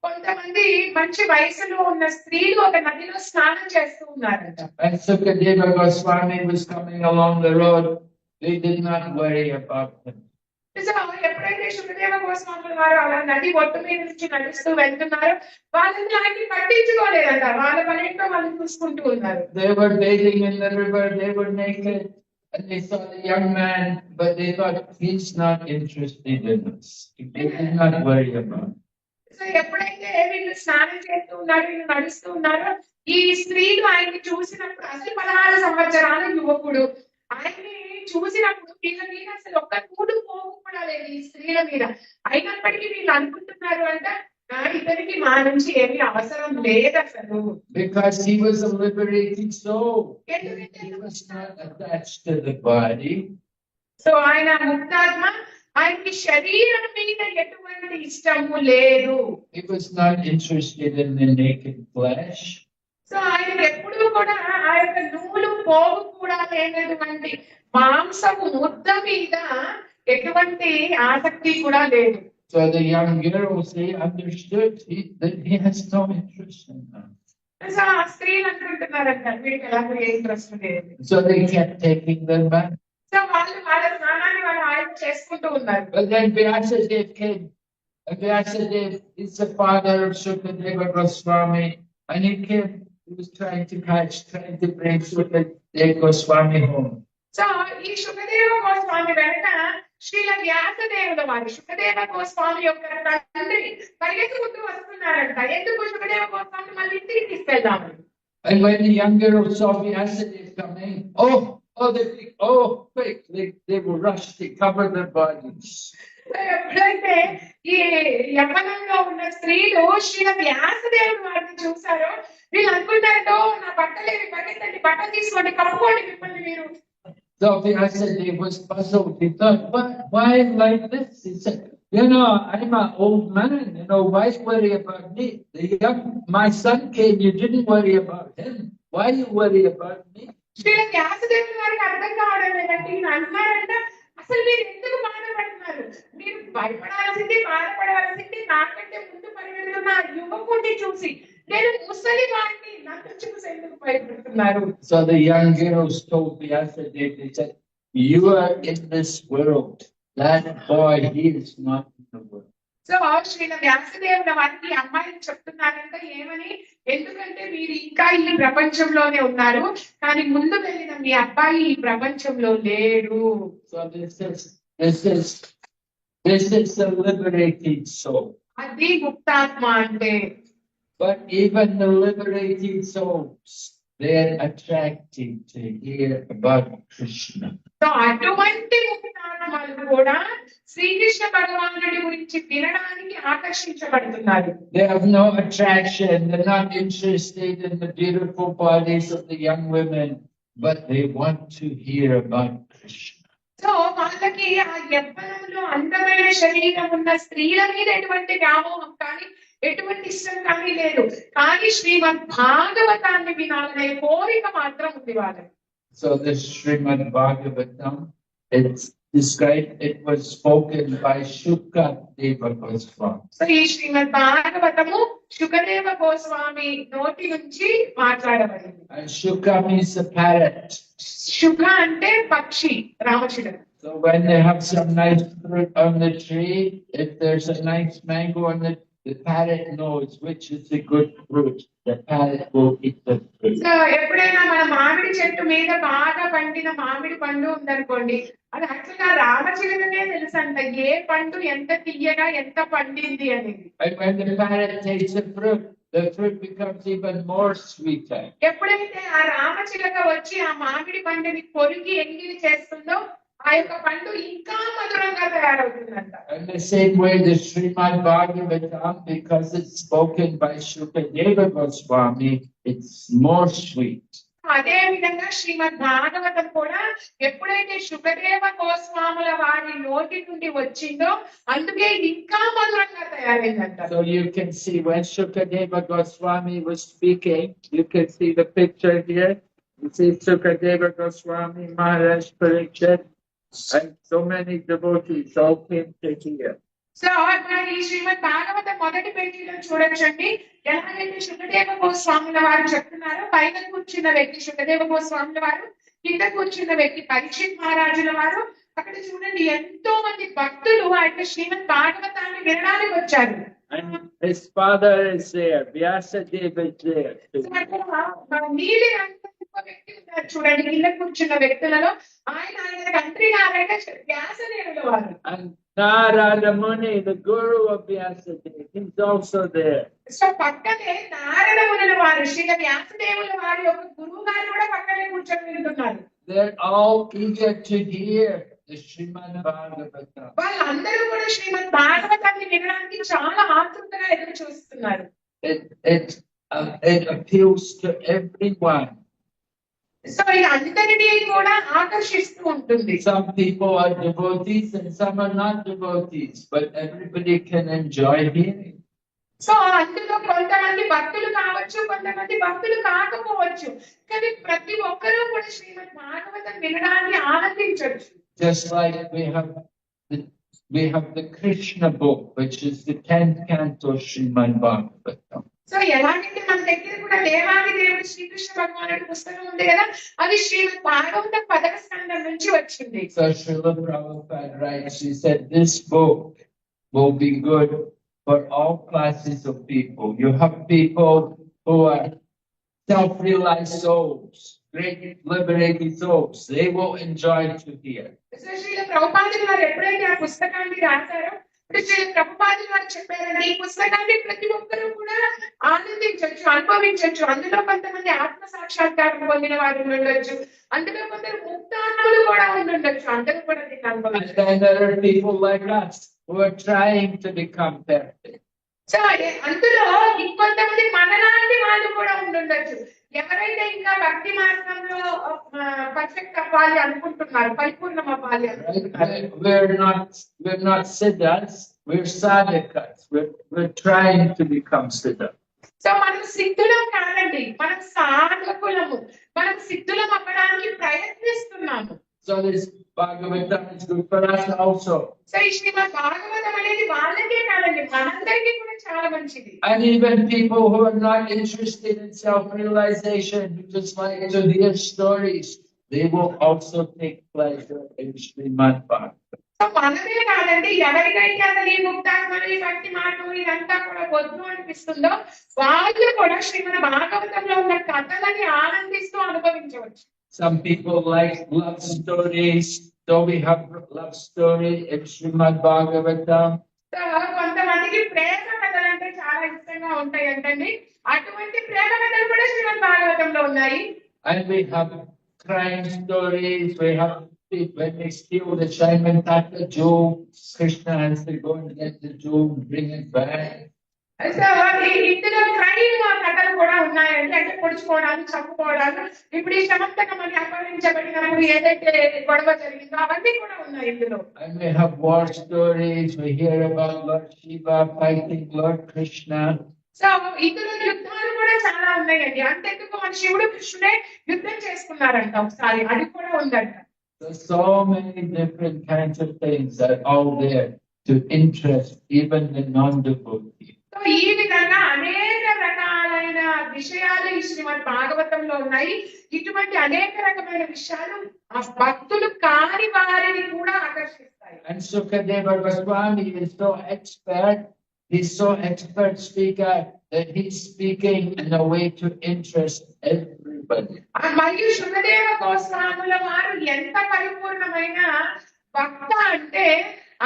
కొంతమంది మంచి వయసులో ఉన్న స్త్రీలు ఒక నదిలో స్నానం చేస్తూ ఉన్నారంట. And Sukadeva Goswami was coming along the road. They did not worry about him. So ఎప్పుడైతే శుభదేవ గోస్వాముల వారు అలా నది ఒట్టు మీద నుంచి నడుస్తూ వెళ్తున్నారో, వాళ్ళని ఆయన్ని పట్టించుకోలేదంట, వాళ్ళ పనితో వాళ్ళు చూసుకుంటూ ఉన్నారు. They were bathing in the river. They were naked. And they saw the young man, but they thought he's not interested in us. They did not worry about it. So ఎప్పుడైతే వీళ్ళు స్నానం చేస్తూ ఉన్నారు, వీళ్ళు నడుస్తూ ఉన్నారో, ఈ స్త్రీలు ఆయన్ని చూసినప్పుడు, అసలు 16 సంవత్సరాల యువకుడు, ఆయన్ని చూసినప్పుడు వీళ్ళ మీద అసలు ఒక్క నూలు పోగు కూడా లేదు ఈ స్త్రీల మీద. అయినప్పటికీ వీళ్ళు అనుకుంటున్నారు అంట ఇతనికి మా నుంచి ఏమీ అవసరం లేదు అసలు. Because he was a liberated soul. He was not attached to the body. So ఆయన ముక్తాత్మ, ఆయనకి శరీరం మీద ఎటువంటి ఇష్టము లేదు. He was not interested in the naked flesh. So ఆయన ఎప్పుడు కూడా ఆ యొక్క నూలు పోగు కూడా లేనటువంటి మాంసము ముద్ద మీద ఎటువంటి ఆసక్తి కూడా లేదు. So the young girls, they understood that he has no interest in them. So ఆ స్త్రీలు అంటుంటున్నారంట వీడికి ఎలాగో ఏ ఇంట్రెస్ట్ లేదు. So they kept taking them back. So వాళ్ళు వాళ్ళ స్నానాన్ని వాళ్ళు ఆయన చేసుకుంటూ ఉన్నారు. But then Vyasadev came. And Vyasadev is the father of Shukadeva Goswami. And he came, he was trying to bring Shukadeva Goswami home. So ఈ శుకదేవ గోస్వామి వెనక శ్రీల వ్యాసదేవుల వారు శుకదేవ గోస్వామి యొక్క తండ్రి పరిగెత్తుకుంటూ వస్తున్నారంట. ఎందుకు శుకదేవ గోస్వామి మళ్ళీ ఇంటికి తీసుకెళ్దామని. And when the young girls saw Vyasadev coming, quick, they were rushed, they covered their bodies. ఎప్పుడైతే ఈ యవ్వనంలో ఉన్న స్త్రీలు శ్రీల వ్యాసదేవుల వారిని చూసారో వీళ్ళు అనుకుంటారో నా బట్టలేవి పరిగెత్తండి, బట్టలు తీసుకోండి, కప్పుకోండి మిమ్మల్ని మీరు. So Vyasadev was puzzled. He thought, why like this? He said, I'm an old man, why worry about me? My son came, you didn't worry about him. Why you worry about me? Srila వ్యాసదేవుల వారికి అర్థం కావడం లేదంటే ఈయన అంటున్నారంట అసలు మీరు ఎందుకు బాధపడుతున్నారు? మీరు భయపడాల్సింది, బాధపడాల్సింది నాకంటే ముందు పరిగెడుతున్న యువకుడిని చూసి, నేను ముసలి వాడిని నన్ను చూసి ఎందుకు భయపడుతున్నారు? So the young girls told Vyasadev, they said, you are in this world. That boy, he is not in the world. So Srila వ్యాసదేవుల వారికి అమ్మాయిలు చెప్తున్నారంట ఏమని, ఎందుకంటే మీరు ఇంకా ఈ ప్రపంచంలోనే ఉన్నారు, కానీ ముందు వెళ్ళిన మీ అబ్బాయి ఈ ప్రపంచంలో లేడు. So this is the liberated soul. అది ముక్తాత్మ అంటే. But even the liberated souls, they are attracted to hear about Krishna. So అటువంటి ముక్తాత్మలు కూడా శ్రీకృష్ణ భగవానుడి గురించి వినడానికి ఆకర్షించబడుతున్నారు. They have no attraction. They're not interested in the beautiful bodies of the young women, but they want to hear about Krishna. So వాళ్ళకి ఆ యవ్వనంలో అందమైన శరీరం ఉన్న స్త్రీల మీద ఎటువంటి వ్యామోహం కానీ ఎటువంటి ఇష్టం కానీ లేదు, కానీ శ్రీమద్ భాగవతాన్ని వినాలనే కోరిక మాత్రం ఉంది వాళ్ళకి. So this Srimad Bhagavatam, it's described, it was spoken by Shukadeva Goswami. So ఈ శ్రీమద్ భాగవతము శుకదేవ గోస్వామి నోటి నుంచి మాట్లాడబడింది. And Shuka means a parrot. Shuka అంటే పక్షి, రామచిలుక. So when they have some nice fruit on the tree, if there's a nice mango on the parrot knows which is the good fruit. The parrot will eat the fruit. So ఎప్పుడైనా మన మామిడి చెట్టు మీద బాగా పండిన మామిడి పండు ఉందనుకోండి, అది యాక్చువల్గా రామచిలుకనే తెలుసంట ఏ పండు ఎంత తీయగా ఎంత పండింది అనేది. And when the parrot takes the fruit becomes even more sweeter. ఎప్పుడైతే ఆ రామచిలుక వచ్చి ఆ మామిడి పండుని కొరికి ఎంగిలి చేస్తుందో ఆ యొక్క పండు ఇంకా మధురంగా తయారవుతుందంట. In the same way, the Srimad Bhagavatam, because it's spoken by Shukadeva Goswami, it's more sweet. అదే విధంగా శ్రీమద్ భాగవతం కూడా ఎప్పుడైతే శుకదేవ గోస్వాముల వారి నోటి నుండి వచ్చిందో అందుకే ఇంకా మధురంగా తయారైందంట. So you can see when Shukadeva Goswami was speaking, you can see the picture here. You see Shukadeva Goswami, Maharaj Parikshit, and so many devotees all came to hear. So ఈ శ్రీమద్ భాగవతం మొదటి పేజీలో చూడొచ్చండి, ఎలాగైతే శుకదేవ గోస్వాముల వారు చెప్తున్నారో పైన కూర్చున్న వ్యక్తి శుకదేవ గోస్వాముల వారు, కింద కూర్చున్న వ్యక్తి పరీక్షిత్ మహారాజుల వారు, అక్కడ చూడండి ఎంతో మంది భక్తులు ఆ యొక్క శ్రీమద్ భాగవతాన్ని వినడానికి వచ్చారు. And his father is there, Vyasadeva is there. నీలి రంగు వ్యక్తి ఉన్నారు చూడండి, కింద కూర్చున్న వ్యక్తులలో ఆయన తండ్రి గారైన వ్యాసదేవుల వారు. And Narada Muni, the guru of Vyasadeva, he's also there. So పక్కనే నారద మునుల వారు శ్రీ వ్యాసదేవుల వారి యొక్క గురువు గారు కూడా పక్కనే కూర్చొని వింటున్నారు. They're all eager to hear the Srimad Bhagavatam. వాళ్ళందరూ కూడా శ్రీమద్ భాగవతాన్ని వినడానికి చాలా ఆతృతగా ఎదురు చూస్తున్నారు. It appeals to everyone. So ఇది అందరినీ కూడా ఆకర్షిస్తూ ఉంటుంది. Some people are devotees and some are not devotees, but everybody can enjoy hearing. So అందులో కొంతమంది భక్తులు కావచ్చు, కొంతమంది భక్తులు కాకపోవచ్చు, కానీ ప్రతి ఒక్కరూ కూడా శ్రీమద్ భాగవతం వినడానికి ఆనందించవచ్చు. Just like we have the Krishna book, which is the 10th canto Srimad Bhagavatam. So ఎలాగైతే మన దగ్గర కూడా దేవాది దేవుడు శ్రీకృష్ణ భగవానుడి పుస్తకం ఉంది కదా, అది శ్రీమద్ భాగవతం 10వ స్కందం నుంచి వచ్చింది. So Srila Prabhupada writes, he said, this book will be good for all classes of people. You have people who are self-realized souls, great liberated souls. They will enjoy to hear. So Srila ప్రభుపాదులు వారు ఎప్పుడైతే ఆ పుస్తకాన్ని రాశారో, ఇప్పుడు శ్రీల ప్రభుపాదులు వారు చెప్పారండి, ఈ పుస్తకాన్ని ప్రతి ఒక్కరూ కూడా ఆనందించవచ్చు, అనుభవించవచ్చు. అందులో కొంతమంది ఆత్మ సాక్షాత్కారం పొందిన వారు ఉండొచ్చు, అందులో కొందరు ముక్తాత్మలు కూడా ఉండొచ్చు, అందరూ కూడా దీన్ని And అనుభవించవచ్చు. then there are people like us who are trying to become perfect. So అందులో ఇంకొంతమంది మనలాంటి వాళ్ళు కూడా ఉండొచ్చు, ఎవరైతే ఇంకా భక్తి మార్గంలో పర్ఫెక్ట్ అవ్వాలి అనుకుంటున్నారు, పరిపూర్ణం అవ్వాలి అనుకుంటున్నారు. Right? We're not siddhas, we're sadhakas. We're trying to become siddha. So మనం సిద్ధులం కాదండి, మనం సాధకులము, మనం సిద్ధులం అవ్వడానికి ప్రయత్నిస్తున్నాము. So this Bhagavatam is good for us also. So ఈ శ్రీమద్ భాగవతం అనేది వాళ్ళకే కాదండి, మనందరికీ కూడా చాలా మంచిది. And even people who are not interested in self-realization, who just like to hear stories, they will also take pleasure in Srimad Bhagavatam. So మనమే కాదండి, ఎవరికైతే అసలు ఈ ముక్తాత్మలు, ఈ భక్తి మార్గం ఇదంతా కూడా వద్దు అనిపిస్తుందో వాళ్ళు కూడా శ్రీమద్ భాగవతంలో ఉన్న కథలని ఆనందిస్తూ అనుభవించవచ్చు. Some people like love stories, so we have love story in Srimad Bhagavatam. So కొంతమందికి ప్రేమ కథలు అంటే చాలా ఇష్టంగా ఉంటాయి అంటండి, అటువంటి ప్రేమ కథలు కూడా శ్రీమద్ భాగవతంలో ఉన్నాయి. And we have crime stories, we have when they steal the Shaiman Tata jewel, Krishna has to go and get the jewel and bring it back. So ఇందులో క్రైమ్ కథలు కూడా ఉన్నాయండి, అంటే పొడుచుకోవడాలు, చంపుకోవడాలు. ఇప్పుడు ఈ శమంతకం అని అపహరించబడినప్పుడు ఏదైతే గొడవ జరిగిందో అవన్నీ కూడా ఉన్నాయి ఇందులో. And we have war stories, we hear about Lord Shiva fighting Lord Krishna. So ఇందులో యుద్ధాలు కూడా చాలా ఉన్నాయండి, అంతెందుకు మన శివుడు కృష్ణుడే యుద్ధం చేసుకున్నారంట ఒకసారి, అది కూడా ఉందంట. So many different kinds of things are all there to interest even the non-devotee. So ఈ విధంగా అనేక రకాలైన విషయాలు ఈ శ్రీమద్ భాగవతంలో ఉన్నాయి. ఇటువంటి అనేక రకమైన విషయాలు ఆ భక్తులు కాని వారిని కూడా ఆకర్షిస్తాయి. And Sukadeva Goswami is so expert, he's so expert speaker that he's speaking in a way to interest everybody. మరియు శుకదేవ గోస్వాముల వారు ఎంత పరిపూర్ణమైన భక్త అంటే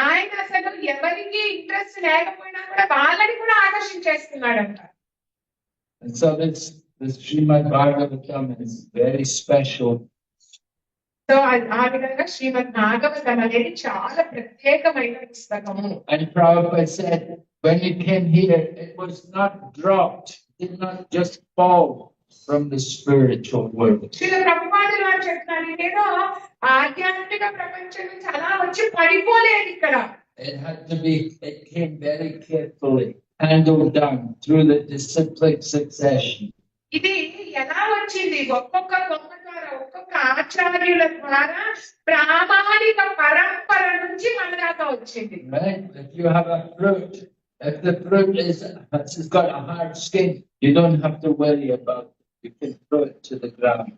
ఆయన అసలు ఎవరికి ఇంట్రెస్ట్ లేకపోయినా కూడా వాళ్ళని కూడా ఆకర్షించేస్తున్నాడంట. And so this Srimad Bhagavatam is very special. So ఆ విధంగా శ్రీమద్ భాగవతం అనేది చాలా ప్రత్యేకమైన పుస్తకము. And Prabhupada said, when it came here, it was not dropped, it did not just fall from the spiritual world. Srila ప్రభుపాదులు వారు చెప్తున్నారు, ఇదేదో ఆధ్యాత్మిక ప్రపంచం నుంచి అలా వచ్చి పడిపోలేదు ఇక్కడ. It came very carefully, handled down through the disciplic succession. ఇది ఎలా వచ్చింది, ఒక్కొక్క కొంగ ద్వారా, ఒక్కొక్క ఆచార్యుల ద్వారా ప్రామాణిక పరంపర నుంచి మన దాకా వచ్చింది. Right? If you have a fruit, if the fruit has got a hard skin, you don't have to worry about it. You can throw it to the ground.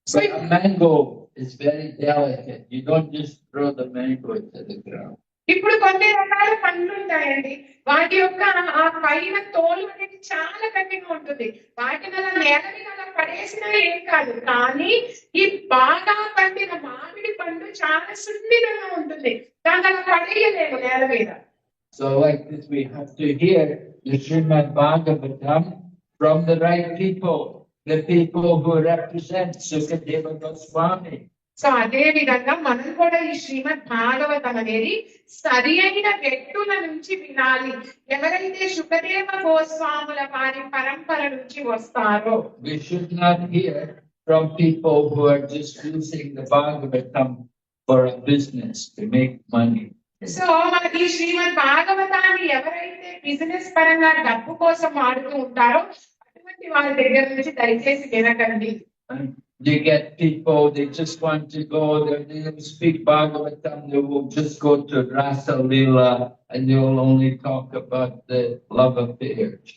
But a mango is very delicate. You don't just throw the mango to the ground. ఇప్పుడు కొన్ని రకాల పండ్లు ఉంటాయండి, వాటి యొక్క ఆ పైన తోలు అనేది చాలా గట్టిగా ఉంటుంది, వాటిని అలా నేల మీద అలా పడేసినా ఏం కాదు. కానీ ఈ బాగా పండిన మామిడి పండు చాలా సున్నితంగా ఉంటుంది, దాన్ని అలా పడేయలేము నేల మీద. So like this, we have to hear the Srimad Bhagavatam from the right people, the people who represent Sukadeva Goswami. So అదే విధంగా మనం కూడా ఈ శ్రీమద్ భాగవతం అనేది సరి అయిన వ్యక్తుల నుంచి వినాలి. ఎవరైతే శుకదేవ గోస్వాముల వారి పరంపర నుంచి వస్తారో. We should not hear from people who are just using the Bhagavatam for a business to make money. So మనకి ఈ శ్రీమద్ భాగవతాన్ని ఎవరైతే బిజినెస్ పరంగా డబ్బు కోసం వాడుతూ ఉంటారో అటువంటి వారి దగ్గర నుంచి దయచేసి వినకండి. And you get people, they just want to go, they will speak Bhagavatam, they will just go to Rasa Leela and they will only talk about the love affairs.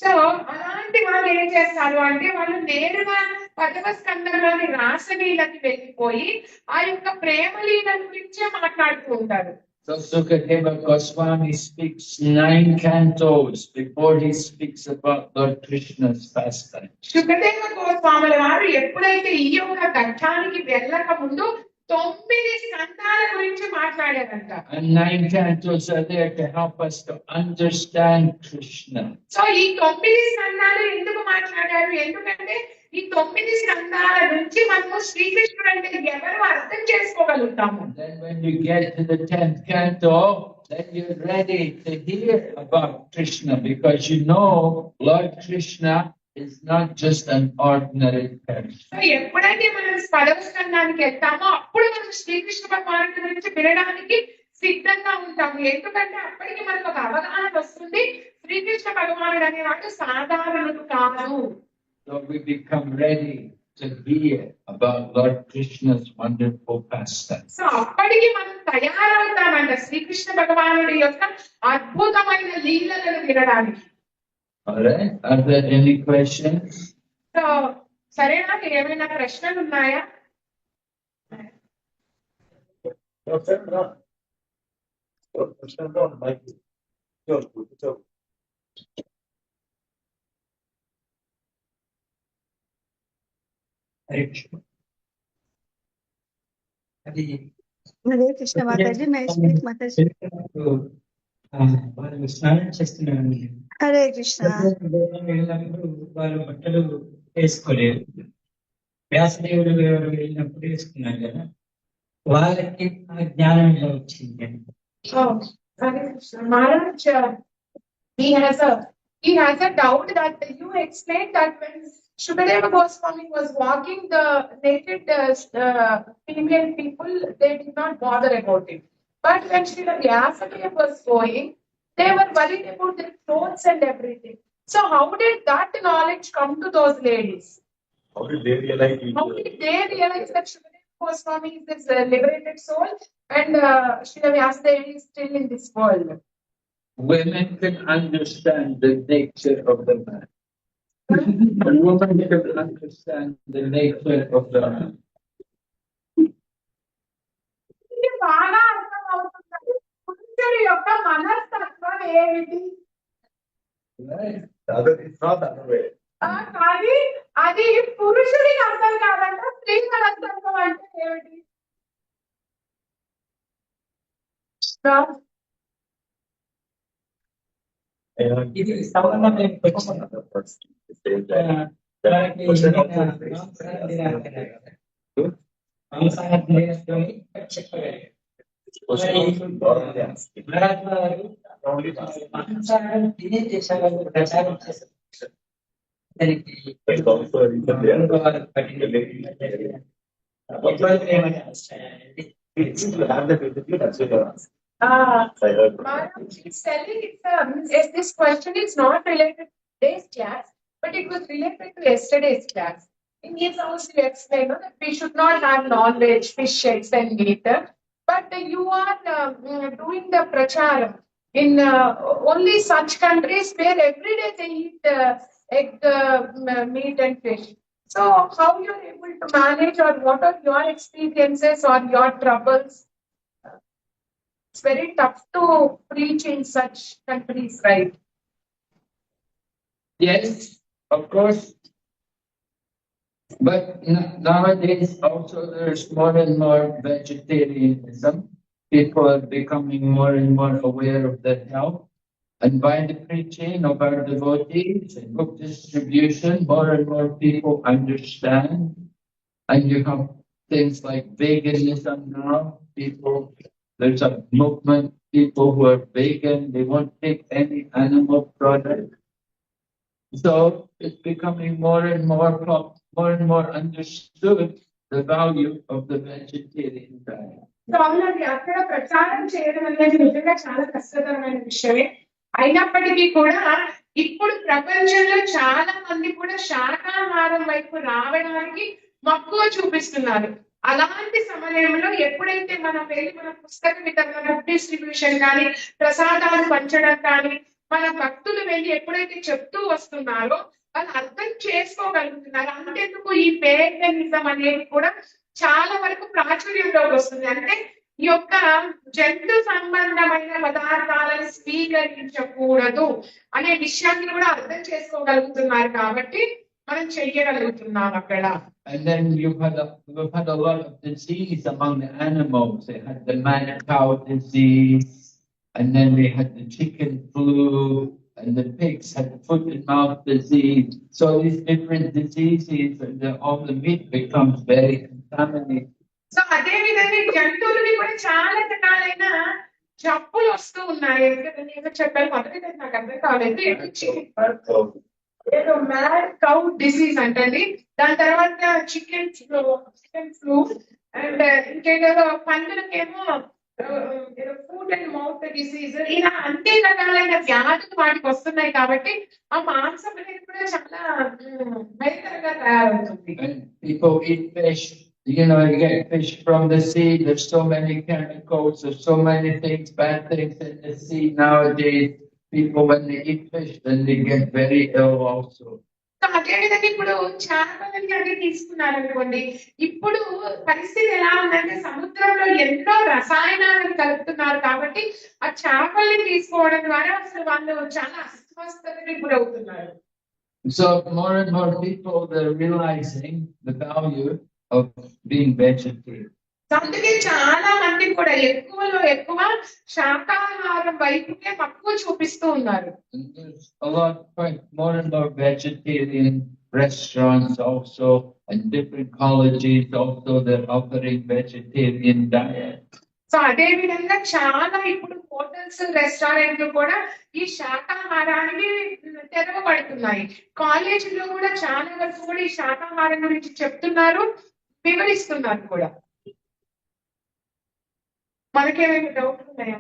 So అలాంటి వాళ్ళు ఏం చేస్తారు అంటే వాళ్ళు నేరుగా పదవ స్కందంలోని రాసలీలకి వెళ్ళిపోయి ఆ యొక్క ప్రేమలీల గురించే మాట్లాడుతూ ఉంటారు. So Sukadeva Goswami speaks 9 cantos before he speaks about Lord Krishna's pastime. Shukadeva గోస్వాముల వారు ఎప్పుడైతే ఈ యొక్క ఘట్టానికి వెళ్ళక ముందు 9 స్కందాల గురించి మాట్లాడారంట. And 9 cantos are there to help us to understand Krishna. So ఈ 9 స్కందాలు ఎందుకు మాట్లాడారు? ఎందుకంటే ఈ 9 స్కందాల నుంచి మనము శ్రీకృష్ణుడు అంటే ఎవరు అర్థం చేసుకోగలుగుతాము. Then when you get to the 10th canto, then you're ready to hear about Krishna because you know Lord Krishna is not just an ordinary person. So ఎప్పుడైతే మనం పదవ స్కందానికి వెళ్తామో అప్పుడు మనం శ్రీకృష్ణ భగవానుడి గురించి వినడానికి సిద్ధంగా ఉంటాము. ఎందుకంటే అప్పటికి మనకు ఒక అవగాహన వస్తుంది శ్రీకృష్ణ భగవానుడు అనేవాడు సాధారణుడు కాదు. So we become ready to hear about Lord Krishna's wonderful pastime. So అప్పటికి మనం తయారవుతామంట శ్రీకృష్ణ భగవానుడి యొక్క అద్భుతమైన లీలలను వినడానికి. All right. Are there any questions? So సరేనా, ఏమైనా ప్రశ్నలు ఉన్నాయా? హరే కృష్ణ. అది హరే కృష్ణ మాతాజీ, మై స్పీక్ మాతాజీ. వాళ్ళు స్నానం చేస్తున్నారు. హరే కృష్ణ. వెళ్ళినప్పుడు వాళ్ళు బట్టలు వేసుకోలేదు. వ్యాసదేవుడు ఎవరు వెళ్ళినప్పుడు వేసుకున్నారు కదా, వాళ్ళకి ఆ జ్ఞానం ఇలా వచ్చింది. Maharaj, he has a doubt that you explained that when Shukadeva Goswami was walking, the naked female people, they did not bother about it. But when Srila Vyasadeva was going, they were worried about their clothes and everything. So how did that knowledge come to those ladies? How did they realize that Shukadeva Goswami is this liberated soul and Srila Vyasadeva is still in this world? Women can understand the nature of the man. A woman can understand the nature of the man. ఇది బాగా అర్థమవుతుంది. పురుషుడి యొక్క మనస్తత్వం ఏమిటి? Right? It's not that way. కానీ అది పురుషుడికి అర్థం కాదంట. స్త్రీ మనస్తత్వం అంటే ఏమిటి? ఇది సంబంధం లేని క్వశ్చన్. చెప్పగలిగారు. మాంసాహారం తినే దేశాలలో ప్రచారం చేశారు. దానికి అనుభవాలు పడిన ఇబ్బందులు ఏమైనా వస్తాయండి? This question is not related to today's class, but it was related to yesterday's class. In his house, you explained that we should not have non-veg, fish, eggs, and meat. But you are doing the pracharam in only such countries where every day they eat egg, meat, and fish. So, how you are able to manage, or what are your experiences or your troubles? It's very tough to preach in such countries, right? Yes, of course. But nowadays also there's more and more vegetarianism. People are becoming more and more aware of their health. And by the preaching of our devotees and book distribution, more and more people understand. And you have things like veganism now. There's a movement, people who are vegan, they won't take any animal product. So it's becoming more and more understood the value of the vegetarian diet. అవునండి, అక్కడ ప్రచారం చేయడం అనేది నిజంగా చాలా కష్టతరమైన విషయమే. అయినప్పటికీ కూడా ఇప్పుడు ప్రపంచంలో చాలా మంది కూడా శాకాహారం వైపు రావడానికి మక్కువ చూపిస్తున్నారు. అలాంటి సమయంలో ఎప్పుడైతే మనం వెళ్ళి మన పుస్తక వితరణ, డిస్ట్రిబ్యూషన్ కానీ, ప్రసాదాలు పంచడం కానీ, మన భక్తులు వెళ్ళి ఎప్పుడైతే చెప్తూ వస్తున్నారో వాళ్ళు అర్థం చేసుకోగలుగుతున్నారు. అంతేందుకు ఈ వేగనిజం అనేది కూడా చాలా వరకు ప్రాచుర్యంలోకి వస్తుంది. అంటే ఈ యొక్క జంతు సంబంధమైన పదార్థాలను స్వీకరించకూడదు అనే విషయాన్ని కూడా అర్థం చేసుకోగలుగుతున్నారు కాబట్టి మనం చెయ్యగలుగుతున్నాం అక్కడ. And then we've had a lot of disease among the animals. They had the mad cow disease, and then they had the chicken flu, and the pigs had foot and mouth disease. So these different diseases, and all the meat becomes very contaminated. So అదే విధంగా జంతువులకి కూడా చాలా రకాలైన జబ్బులు వస్తూ ఉన్నాయి. ఏదో చెప్పాలి, మొదటి నాకు అర్థం కాలేదు. ఏదో మ్యాడ్ కౌ డిసీజ్ అంటండి, దాని తర్వాత చికెన్ ఫ్లూ, అండ్ ఇంకేదో పందులకేమో ఫుట్ అండ్ మౌత్ డిసీజ్, ఇలా అన్ని రకాలైన వ్యాధులు వాటికి వస్తున్నాయి. కాబట్టి ఆ మాంసం అనేది కూడా చాలా భయంకరంగా తయారవుతుంది. People eat fish. You know, you get fish from the sea. There's so many chemicals. There's so many things, bad things in the sea nowadays. People, when they eat fish, then they get very ill also. అదే విధంగా ఇప్పుడు చేపలని అవి తీసుకున్నారు అనుకోండి, ఇప్పుడు పరిస్థితి ఎలా ఉందంటే సముద్రంలో ఎన్నో రసాయనాలను కలుపుతున్నారు. కాబట్టి ఆ చేపల్ని తీసుకోవడం ద్వారా అసలు వాళ్ళు చాలా అస్వస్థతకి గురవుతున్నారు. So more and more people are realizing the value of being vegetarian. అందుకే చాలా మంది కూడా ఎక్కువలో ఎక్కువ శాకాహారం వైపుకే మక్కువ చూపిస్తూ ఉన్నారు. And there's a lot, more and more vegetarian restaurants also, and different colleges also, they're offering vegetarian diet. So అదే విధంగా చాలా ఇప్పుడు హోటల్స్, రెస్టారెంట్లు కూడా ఈ శాకాహారానికి తెరవబడుతున్నాయి. కాలేజీలో కూడా చాలా వరకు కూడా ఈ శాకాహారం గురించి చెప్తున్నారు, వివరిస్తున్నారు కూడా. మనకేమైనా డౌట్లు ఉన్నాయా?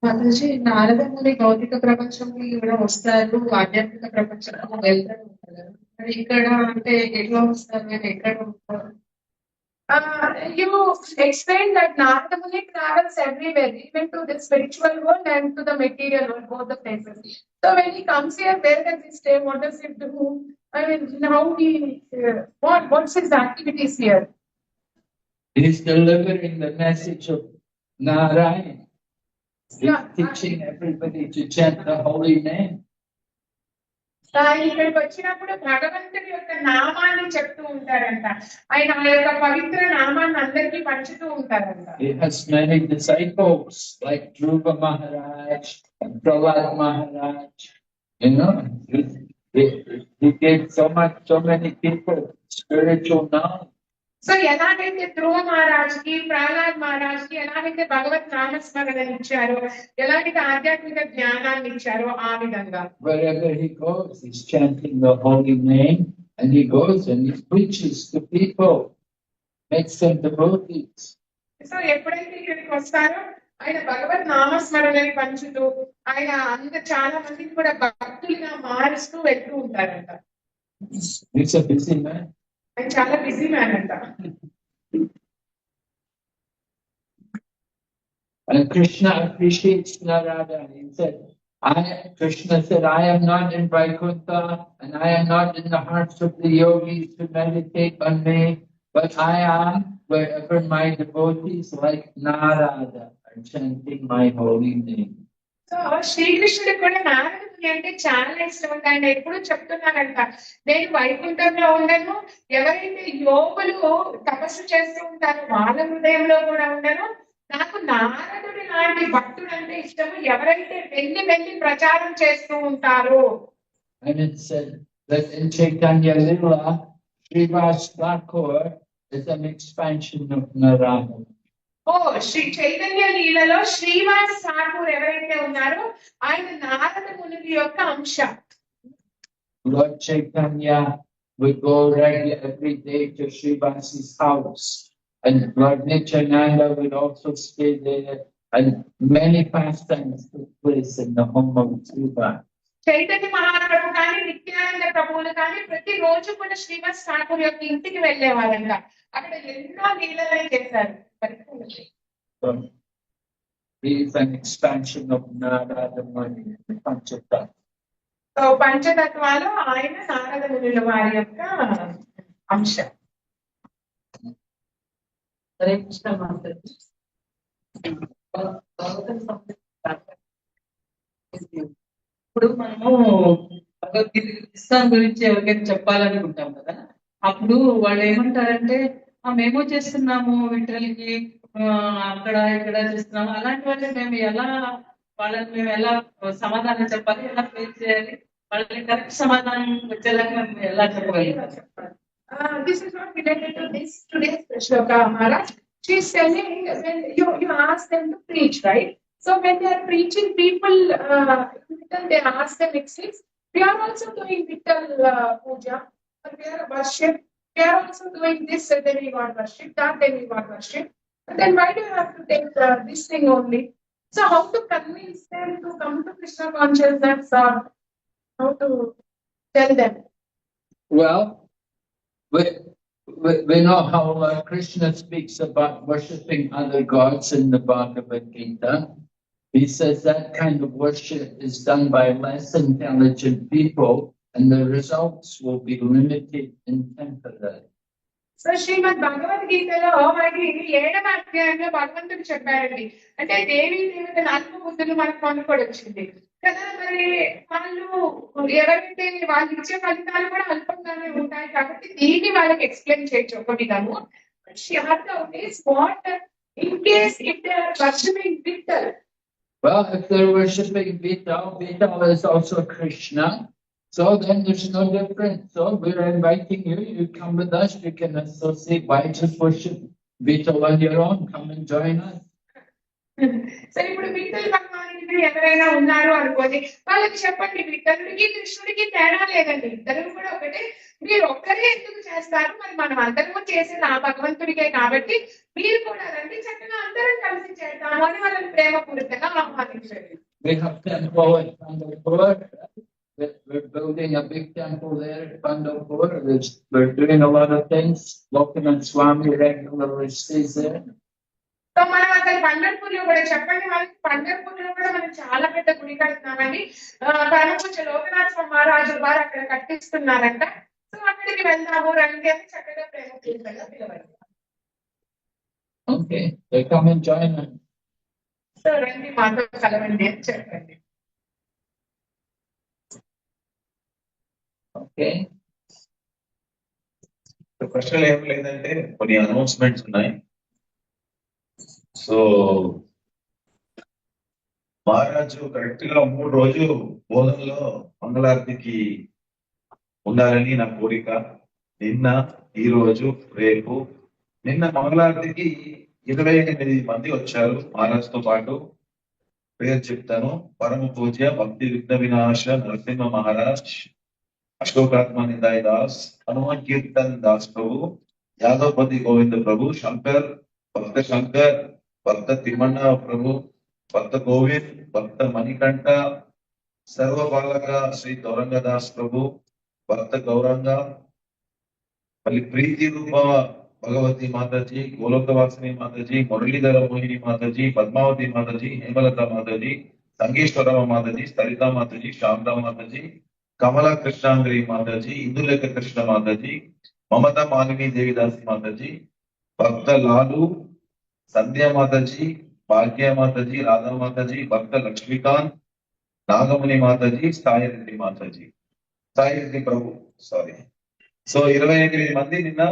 మాతాజీ, నారదముని భౌతిక ప్రపంచంకి కూడా వస్తారు, ఆధ్యాత్మిక ప్రపంచంలో వెళ్తారు కదా, మరి ఇక్కడ అంటే ఎట్లా వస్తారు, నేను ఎక్కడ ఉంటారు? You explained that Narada Muni travels everywhere, even to the spiritual world and to the material world, both the places. So when he comes here, where does he stay? What does he do? I mean, how what's his activities here? He's delivering the message of Narayan. He's teaching everybody to chant the holy name. ఇక్కడికి వచ్చినప్పుడు భగవంతుడి యొక్క నామాన్ని చెప్తూ ఉంటారంట. ఆయన ఆ యొక్క పవిత్ర నామాన్ని అందరికీ పంచుతూ ఉంటారంట. He has many disciples like Dhruva Maharaj and Prahlad Maharaj. You know, he gave so many people spiritual knowledge. So ఎలాగైతే ధ్రువ మహారాజ్కి, ప్రహ్లాద్ మహారాజ్కి ఎలాగైతే భగవత్ నామస్మరణని ఇచ్చారో, ఎలాగైతే ఆధ్యాత్మిక జ్ఞానాన్ని ఇచ్చారో ఆ విధంగా Wherever he goes, he's chanting the holy name, and he goes and he preaches to people, makes them devotees. So ఎప్పుడైతే ఇక్కడికి వస్తారో ఆయన భగవత్ నామస్మరణని పంచుతూ ఆయన చాలా మందికి కూడా భక్తులుగా మారుస్తూ వెళ్తూ ఉంటారంట. He's a busy man. ఆయన చాలా బిజీ మ్యాన్ అంట. And Krishna appreciates Narada. He said, Krishna said, I am not in Vaikuntha and I am not in the hearts of the yogis to meditate on me, but I am wherever my devotees like Narada are chanting my holy name. So శ్రీకృష్ణుడికి కూడా నారదుని అంటే చాలా ఇష్టం అంట. ఆయన ఎప్పుడు చెప్తున్నారంట, నేను వైకుంఠంలో ఉండను, ఎవరైతే యోగులు తపస్సు చేస్తూ ఉంటారో వాళ్ళ హృదయంలో కూడా ఉండను, నా నాకు నారదుడి లాంటి భక్తుడు అంటే ఇష్టము, ఎవరైతే వెళ్ళి వెళ్ళి ప్రచారం చేస్తూ ఉంటారో. And it said that in Chaitanya Lila, Srivas Thakur is an expansion of Narayana. ఓ శ్రీ చైతన్య లీలలో శ్రీవాస్ ఠాకూర్ ఎవరైతే ఉన్నారో ఆయన నారద మునుడి యొక్క అంశ. Lord Chaitanya would go every day to Srivas's house, and Lord Nityananda would also stay there, and many pastimes took place in the home of Srivas. Chaitanya Mahaprabhu కానీ నిత్యానంద ప్రభువులు కానీ ప్రతి రోజు కూడా శ్రీవాస్ ఠాకూర్ యొక్క ఇంటికి వెళ్ళేవారంట. అక్కడ ఎన్నో లీలలు చేశారు. So he is an expansion of Narada Muni, Panchatattva. So పంచతత్వాలు ఆయన నారద మునుల వారి యొక్క అంశ. హరే కృష్ణ మాతాజీ. ఇప్పుడు మనము భగవద్గీత ఇస్లాం గురించి ఎవరికైనా చెప్పాలనుకుంటాం కదా, అప్పుడు వాళ్ళు ఏమంటారంటే మేము చేస్తున్నాము విఠల్కి, అక్కడ ఇక్కడ చేస్తున్నాము. అలాంటి వాళ్ళని మేము ఎలా సమాధానం చెప్పాలి, ఎలా ఫేస్ చేయాలి, వాళ్ళని కరెక్ట్ సమాధానం వచ్చేలాగా మేము ఎలా చెప్పగలుగుతాం? This is not related to this today's Shloka Maharaj. She's telling when you ask them to preach, right? So when they are preaching people, they ask them exist. We are also doing Vittal puja, and we are worship. We are also doing this, and then we want worship, that then we want worship. And then why do you have to take this thing only? So how to convince them to come to Krishna consciousness, or how to tell them? Well, we know how Krishna speaks about worshipping other gods in the Bhagavad Gita. He says that kind of worship is done by less intelligent people, and the results will be limited and temporary. So Shrimad భగవద్గీతలో మనకి 7వ అధ్యాయంలో భగవంతుడు చెప్పారండి, అంటే దేవీ దేవతల అల్ప బుద్ధులు మనకు కొనుక్కోడు వచ్చింది కదా. మరి వాళ్ళు ఎవరైతే వాళ్ళు ఇచ్చే ఫలితాలు కూడా అల్పంగానే ఉంటాయి కాబట్టి దీన్ని వాళ్ళకి ఎక్స్ప్లెయిన్ చేయొచ్చు ఒక విధము. What in case if they are worshipping Vitthal. Well, if they're worshipping Vital, Vital is also Krishna. So then there's no difference. So we're inviting you, you come with us, you can associate. Why just worship Vital on your own? Come and join us. So ఇప్పుడు విఠల్ భగవానుడికి ఎవరైనా ఉన్నారు అనుకోండి, వాళ్ళకి చెప్పండి విఠలుడికి కృష్ణుడికి తేడా లేదండి, ఇద్దరు కూడా ఒకటే. మీరు ఒక్కరే ఎందుకు చేస్తారు, మరి మనం అందరము చేసేది ఆ భగవంతుడికే కాబట్టి మీరు కూడా రండి, చక్కగా అందరం కలిసి చేద్దాము అని వాళ్ళని ప్రేమపూరితంగా ఆహ్వానించండి. We have temple at Pandharpur. We're building a big temple there at Pandharpur. We're doing a lot of things. Lokanath Swami regularly stays there. So మనం అసలు పండర్పూర్ లో కూడా చెప్పండి వాళ్ళకి, పండర్పూర్ లో కూడా మనం చాలా పెద్ద గుడి కడుతున్నామండి. పరమపూజ లోకనాథ మహారాజు వారు అక్కడ కట్టిస్తున్నారంట. సో అక్కడికి వెళ్దాము రండి అని చక్కగా ప్రేమపూరితంగా పిలవండి. Okay, they come and join us. So రండి మాతో కలవండి అని చెప్పండి. Okay. ప్రశ్నలు ఏం లేదంటే కొన్ని అనౌన్స్మెంట్స్ ఉన్నాయి. సో మహారాజు కరెక్ట్ గా 3 రోజులు బోధనలో మంగళారతికి ఉండాలని నా కోరిక. నిన్న, ఈ రోజు, రేపు. నిన్న మంగళారతికి 28 మంది వచ్చారు మహారాజుతో పాటు. పేరు చెప్తాను: పరమ పూజ్య భక్తి విఘ్న వినాశ నరసింహ మహారాజ్, అశోకాత్మానిదాయ దాస్, హనుమాన్ కీర్తన్ దాస్ ప్రభు, యాదవపతి గోవింద ప్రభు, భక్త శంకర్, భక్త తిమ్మన్న ప్రభు, భక్త గోవింద్, భక్త మణికంఠ, సర్వబాలక శ్రీ గౌరంగదాస్ ప్రభు, భక్త గౌరంగ, మళ్ళీ ప్రీతి రూప భగవతి మాతాజీ, గోలోకవాసిని మాతాజీ, మురళీధర మోహిని మాతాజీ, పద్మావతి మాతాజీ, హేమలత మాతాజీ, సంగేశ్వరమ్మ మాతాజీ, సరితా మాతాజీ, శారదా మాతాజీ, కమలా కృష్ణాంగరి మాతాజీ, ఇందులేఖ కృష్ణ మాతాజీ, మమతా మాలిని దేవిదాసి మాతాజీ, భక్త లాలు, సంధ్యా మాతాజీ, భాగ్య మాతాజీ, రాధా మాతాజీ, భక్త లక్ష్మీకాంత్, నాగముని మాతాజీ, సాయిరెడ్డి మాతాజీ, సాయిరెడ్డి ప్రభు, సారీ. సో 28 మంది నిన్న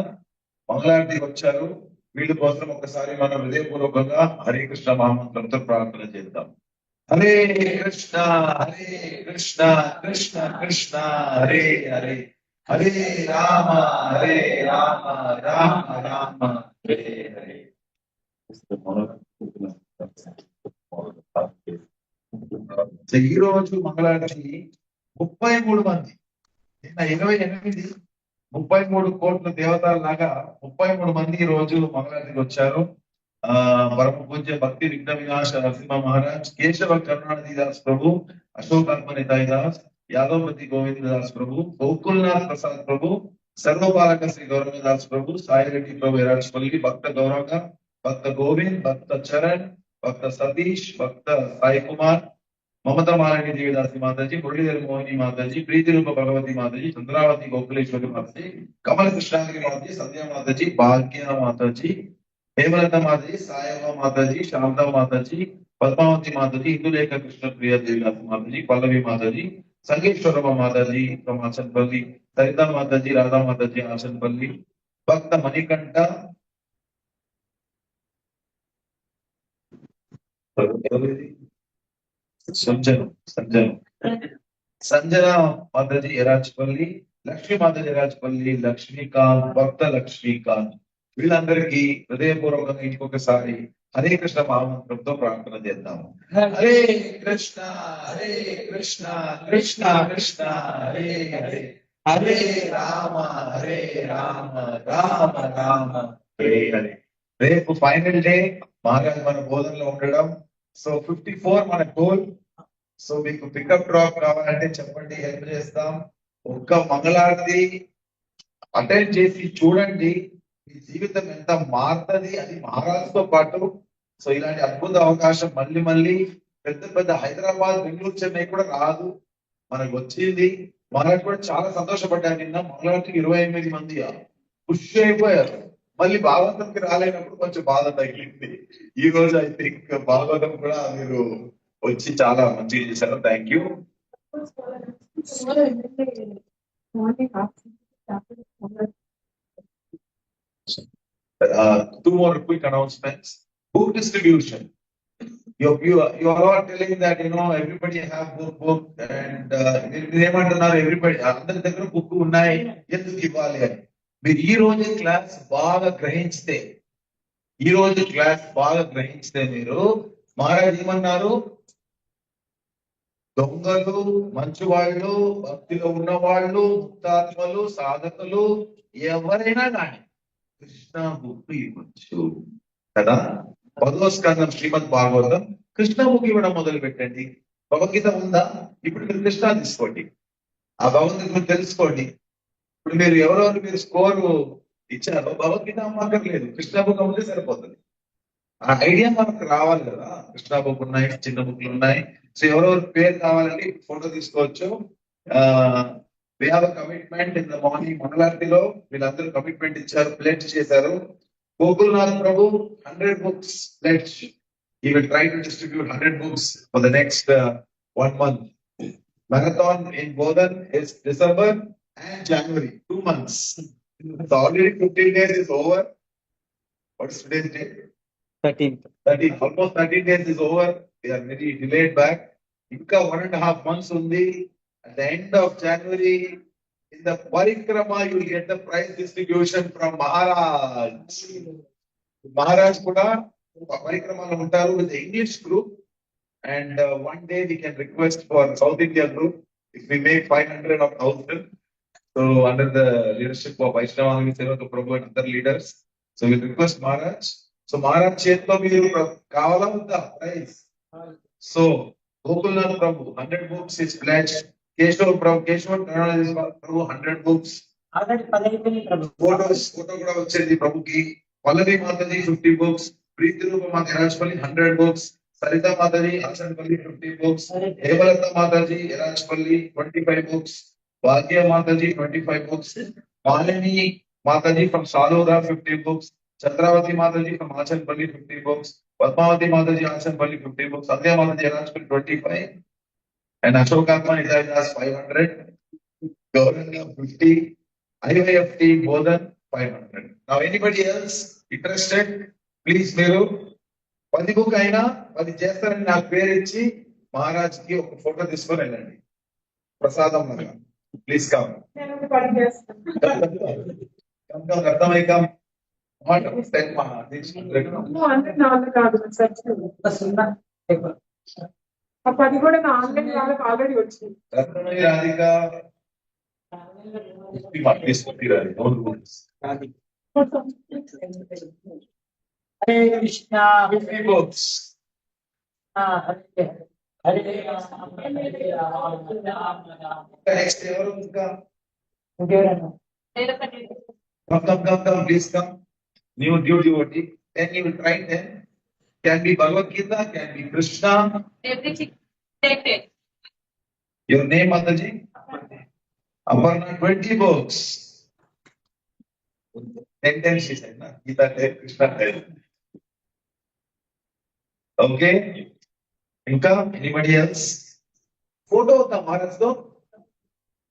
మంగళారతికి వచ్చారు. వీళ్ళ కోసం ఒకసారి మనం హృదయపూర్వకంగా హరే కృష్ణ మహామంత్రంతో ప్రార్థన చేద్దాం. హరే కృష్ణ కృష్ణ కృష్ణ హరే హరే, హరే రామ రామ రామ హరే హరే. ఈ రోజు మంగళారతి 33 మంది, నిన్న 28, 33 కోట్ల దేవతల లాగా 33 మంది ఈ రోజు మంగళారతికి వచ్చారు. పరమ పూజ్య భక్తి విఘ్న వినాశ నరసింహ మహారాజ్, కేశవ కరుణానిధి దాస్ ప్రభు, అశోక్ ఆత్మనితాయి దాస్, యాదవపతి గోవింద దాస్ ప్రభు, గోకుల్నాథ్ ప్రసాద్ ప్రభు, సర్వపాలక శ్రీ గౌరవదాస్ ప్రభు, సాయిరెడ్డి ప్రభు ఎరాజ్పల్లి, భక్త గౌరవ, భక్త గోవింద్, భక్త చరణ్, భక్త సతీష్, భక్త సాయి కుమార్, మమతా మాలిని దేవిదాసి మాతాజీ, మురళీధర్ మోహిని మాతాజీ, ప్రీతి రూప భగవతి మాతాజీ, చంద్రావతి గోకులేశ్వరి మాతాజీ, కమల కృష్ణాగిరి మాతాజీ, సంధ్యా మాతాజీ, భాగ్య మాతాజీ, హేమలత మాతాజీ, సాయవ మాతాజీ, శాంత మాతాజీ, పద్మావతి మాతాజీ, ఇందులేఖ కృష్ణప్రియ దేవిదాసి మాతాజీ, పల్లవి మాతాజీ, సంగేశ్వరమ్మ మాతాజీ ఫ్రమ్ ఆచన్పల్లి, సరితా మాతాజీ, రాధా మాతాజీ ఆచన్పల్లి, భక్త మణికంఠ, సంజన మాతాజీ ఎరాజ్పల్లి, లక్ష్మీ మాతాజీ ఎరాజ్పల్లి, లక్ష్మీకాంత్, భక్త లక్ష్మీకాంత్, వీళ్ళందరికీ హృదయపూర్వకంగా ఇంకొకసారి హరే కృష్ణ మహామంత్రంతో ప్రార్థన చేద్దాము. హరే కృష్ణ కృష్ణ కృష్ణ హరే హరే, హరే రామ రామ రామ హరే హరే. రేపు ఫైనల్ డే, మహారాజ్ మన బోధనలో ఉండడం. సో 54 మన గోల్. సో మీకు పికప్ డ్రాప్ కావాలంటే చెప్పండి, హెల్ప్ చేస్తాం. ఒక్క మంగళారతి అటెండ్ చేసి చూడండి, మీ జీవితం ఎంత మారుతుంది. అది మహారాజుతో పాటు. సో ఇలాంటి అద్భుత అవకాశం మళ్ళీ మళ్ళీ పెద్ద పెద్ద హైదరాబాద్, బెంగళూరు, చెన్నై కూడా రాదు, మనకు వచ్చింది. మహారాజ్ కూడా చాలా సంతోషపడ్డారు. నిన్న మంగళవారికి 28 మంది పుష్ అయిపోయారు. మళ్ళీ భాగవతంకి రాలేనప్పుడు కొంచెం బాధ తగిలింది. ఈ రోజు ఐ థింక్ భాగవతం కూడా మీరు వచ్చి చాలా మంచిగా చేశారు. Thank you. 2 more quick announcements. Book distribution. You are all telling that everybody have book and ఏమంటున్నారు, everybody అందరి దగ్గర బుక్ ఉన్నాయి, ఎందుకు ఇవ్వాలి అని. మీరు ఈ రోజు క్లాస్ బాగా గ్రహించితే మీరు మహారాజ్ ఏమన్నారు, దొంగలు, మంచి వాళ్ళు, భక్తిలో ఉన్న వాళ్ళు, ముక్తాత్మలు, సాధకులు ఎవరైనా కానీ కృష్ణ బుక్ ఇవ్వచ్చు కదా. 10వ స్కందం శ్రీమద్ భాగవతం, కృష్ణ బుక్ ఇవ్వడం మొదలు పెట్టండి. భగవద్గీత ఉందా, ఇప్పుడు మీరు కృష్ణ తీసుకోండి, ఆ భగవద్గీత తెలుసుకోండి. ఇప్పుడు మీరు ఎవరెవరు మీరు స్కోర్ ఇచ్చారో భగవద్గీత అమ్మక్కర్లేదు, కృష్ణ బుక్ అమ్మితే సరిపోతుంది. ఆ ఐడియా మనకు రావాలి కదా. కృష్ణ బుక్ ఉన్నాయి, చిన్న బుక్లు ఉన్నాయి. సో ఎవరెవరి పేరు కావాలంటే ఫోటో తీసుకోవచ్చు. We have a commitment in the morning మంగళారతిలో వీళ్ళందరూ కమిట్మెంట్ ఇచ్చారు, ప్లెడ్జ్ చేశారు. గోకుల్నాథ్ ప్రభు 100 books pledge. He will try to distribute 100 books for the next 1 month. Marathon in Bodhan is December and January, 2 months. So already 15 days is over. What is today's date? 13th. Almost 13 days is over. We are very delayed back. Inka 1.5 months undi. At the end of January, in the Parikrama, you will get the prize distribution from Maharaj. Maharaj kuda Parikrama untaru with the English group. And one day we can request for South India group if we make 500 or 1,000. So under the leadership of Vaishnava Seva Prabhu and other leaders. So we request Maharaj. So Maharaj Chetlo మీరు కావాలా ఉందా praise? So Gokulnath Prabhu 100 books is pledged. Keshava Prabhu 100 books. Photo కూడా వచ్చేది ప్రభుకి. Pallavi Mataji 50 books. Preeti Rupa Mataji Erajpalli 100 books. Sarita Mataji Achanpalli 50 books. Hemalatha Mataji Erajpalli 25 books. Bhagya Mataji 25 books. Malini Mataji from Salora 50 books. Chandravati Mataji from Achanpalli 50 books, Padmavati Mataji Achanpalli 50 books, Sandhya Mataji Erajpalli 25, and Ashokatma Idavidas 500, Gauranga 50, IYFT Bodhan 500. Now anybody else interested please మీరు 10 book అయినా 10 చేస్తారని నాకు పేరు ఇచ్చి మహారాజ్కి ఒక photo తీసుకొని వెళ్ళండి ప్రసాదం లాగా. ప్లీజ్ కమ్ అర్థమై కమ్ మాట అది కూడా నా ఆన్లైన్ వాళ్ళకి ఆల్రెడీ వచ్చింది. Ratnamayi Radhika please Hare Krishna 50 books. Hare Rama Hare Rama next ఎవరు ఇంకా ఇంకెవరన్నా come please come. New duty devotee, then you will try them. Can be Bhagavad Gita, can be Krishna. Everything. Your name, Mataji? Aparna, 20 books. 10 times she said, na? Gita type, Krishna type. Okay? Inka, anybody else? Photo of the Maharaj though?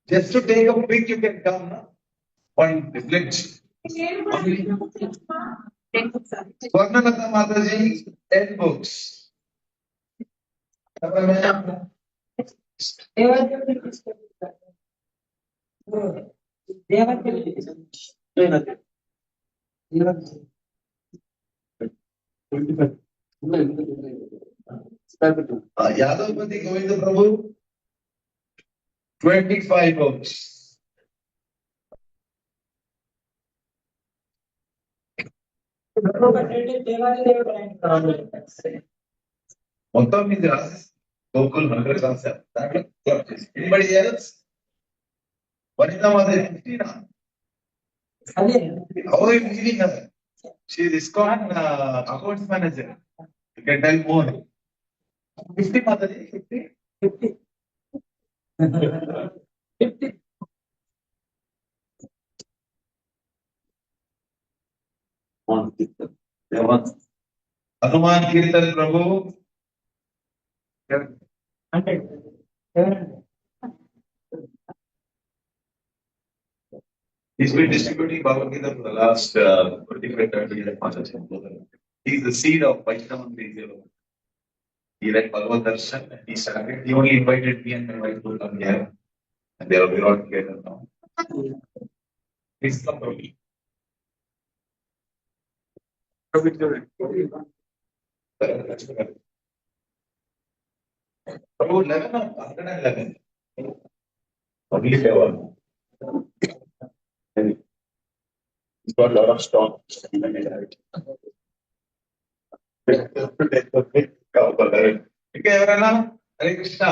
Just to take a pic, you can come, na? One pledge. Swarnalata Mataji, 10 books. Yadavpati Govinda Prabhu, 25 books. మొత్తం మీద రాసి గోకుల్ మనకు concept దాంట్లో club చేసి anybody else Vanita Mata 15 how you leaving her she is ISKCON accounts manager you can tell more 50 మాతది 50 హనుమాన్ కీర్తన్ ప్రభు అంటే He's been distributing Bhagavad Gita for the last 25-30 years. He's the seed of Vaishnava Gita. He read Bhagavad Darshan and he started. He only invited me and my wife to come here, and they are all together now. Please come, Prabhu. Prabhu, 11 or 111? Only 7. He's got a lot of stock. ఇంకా ఎవరైనా హరే కృష్ణ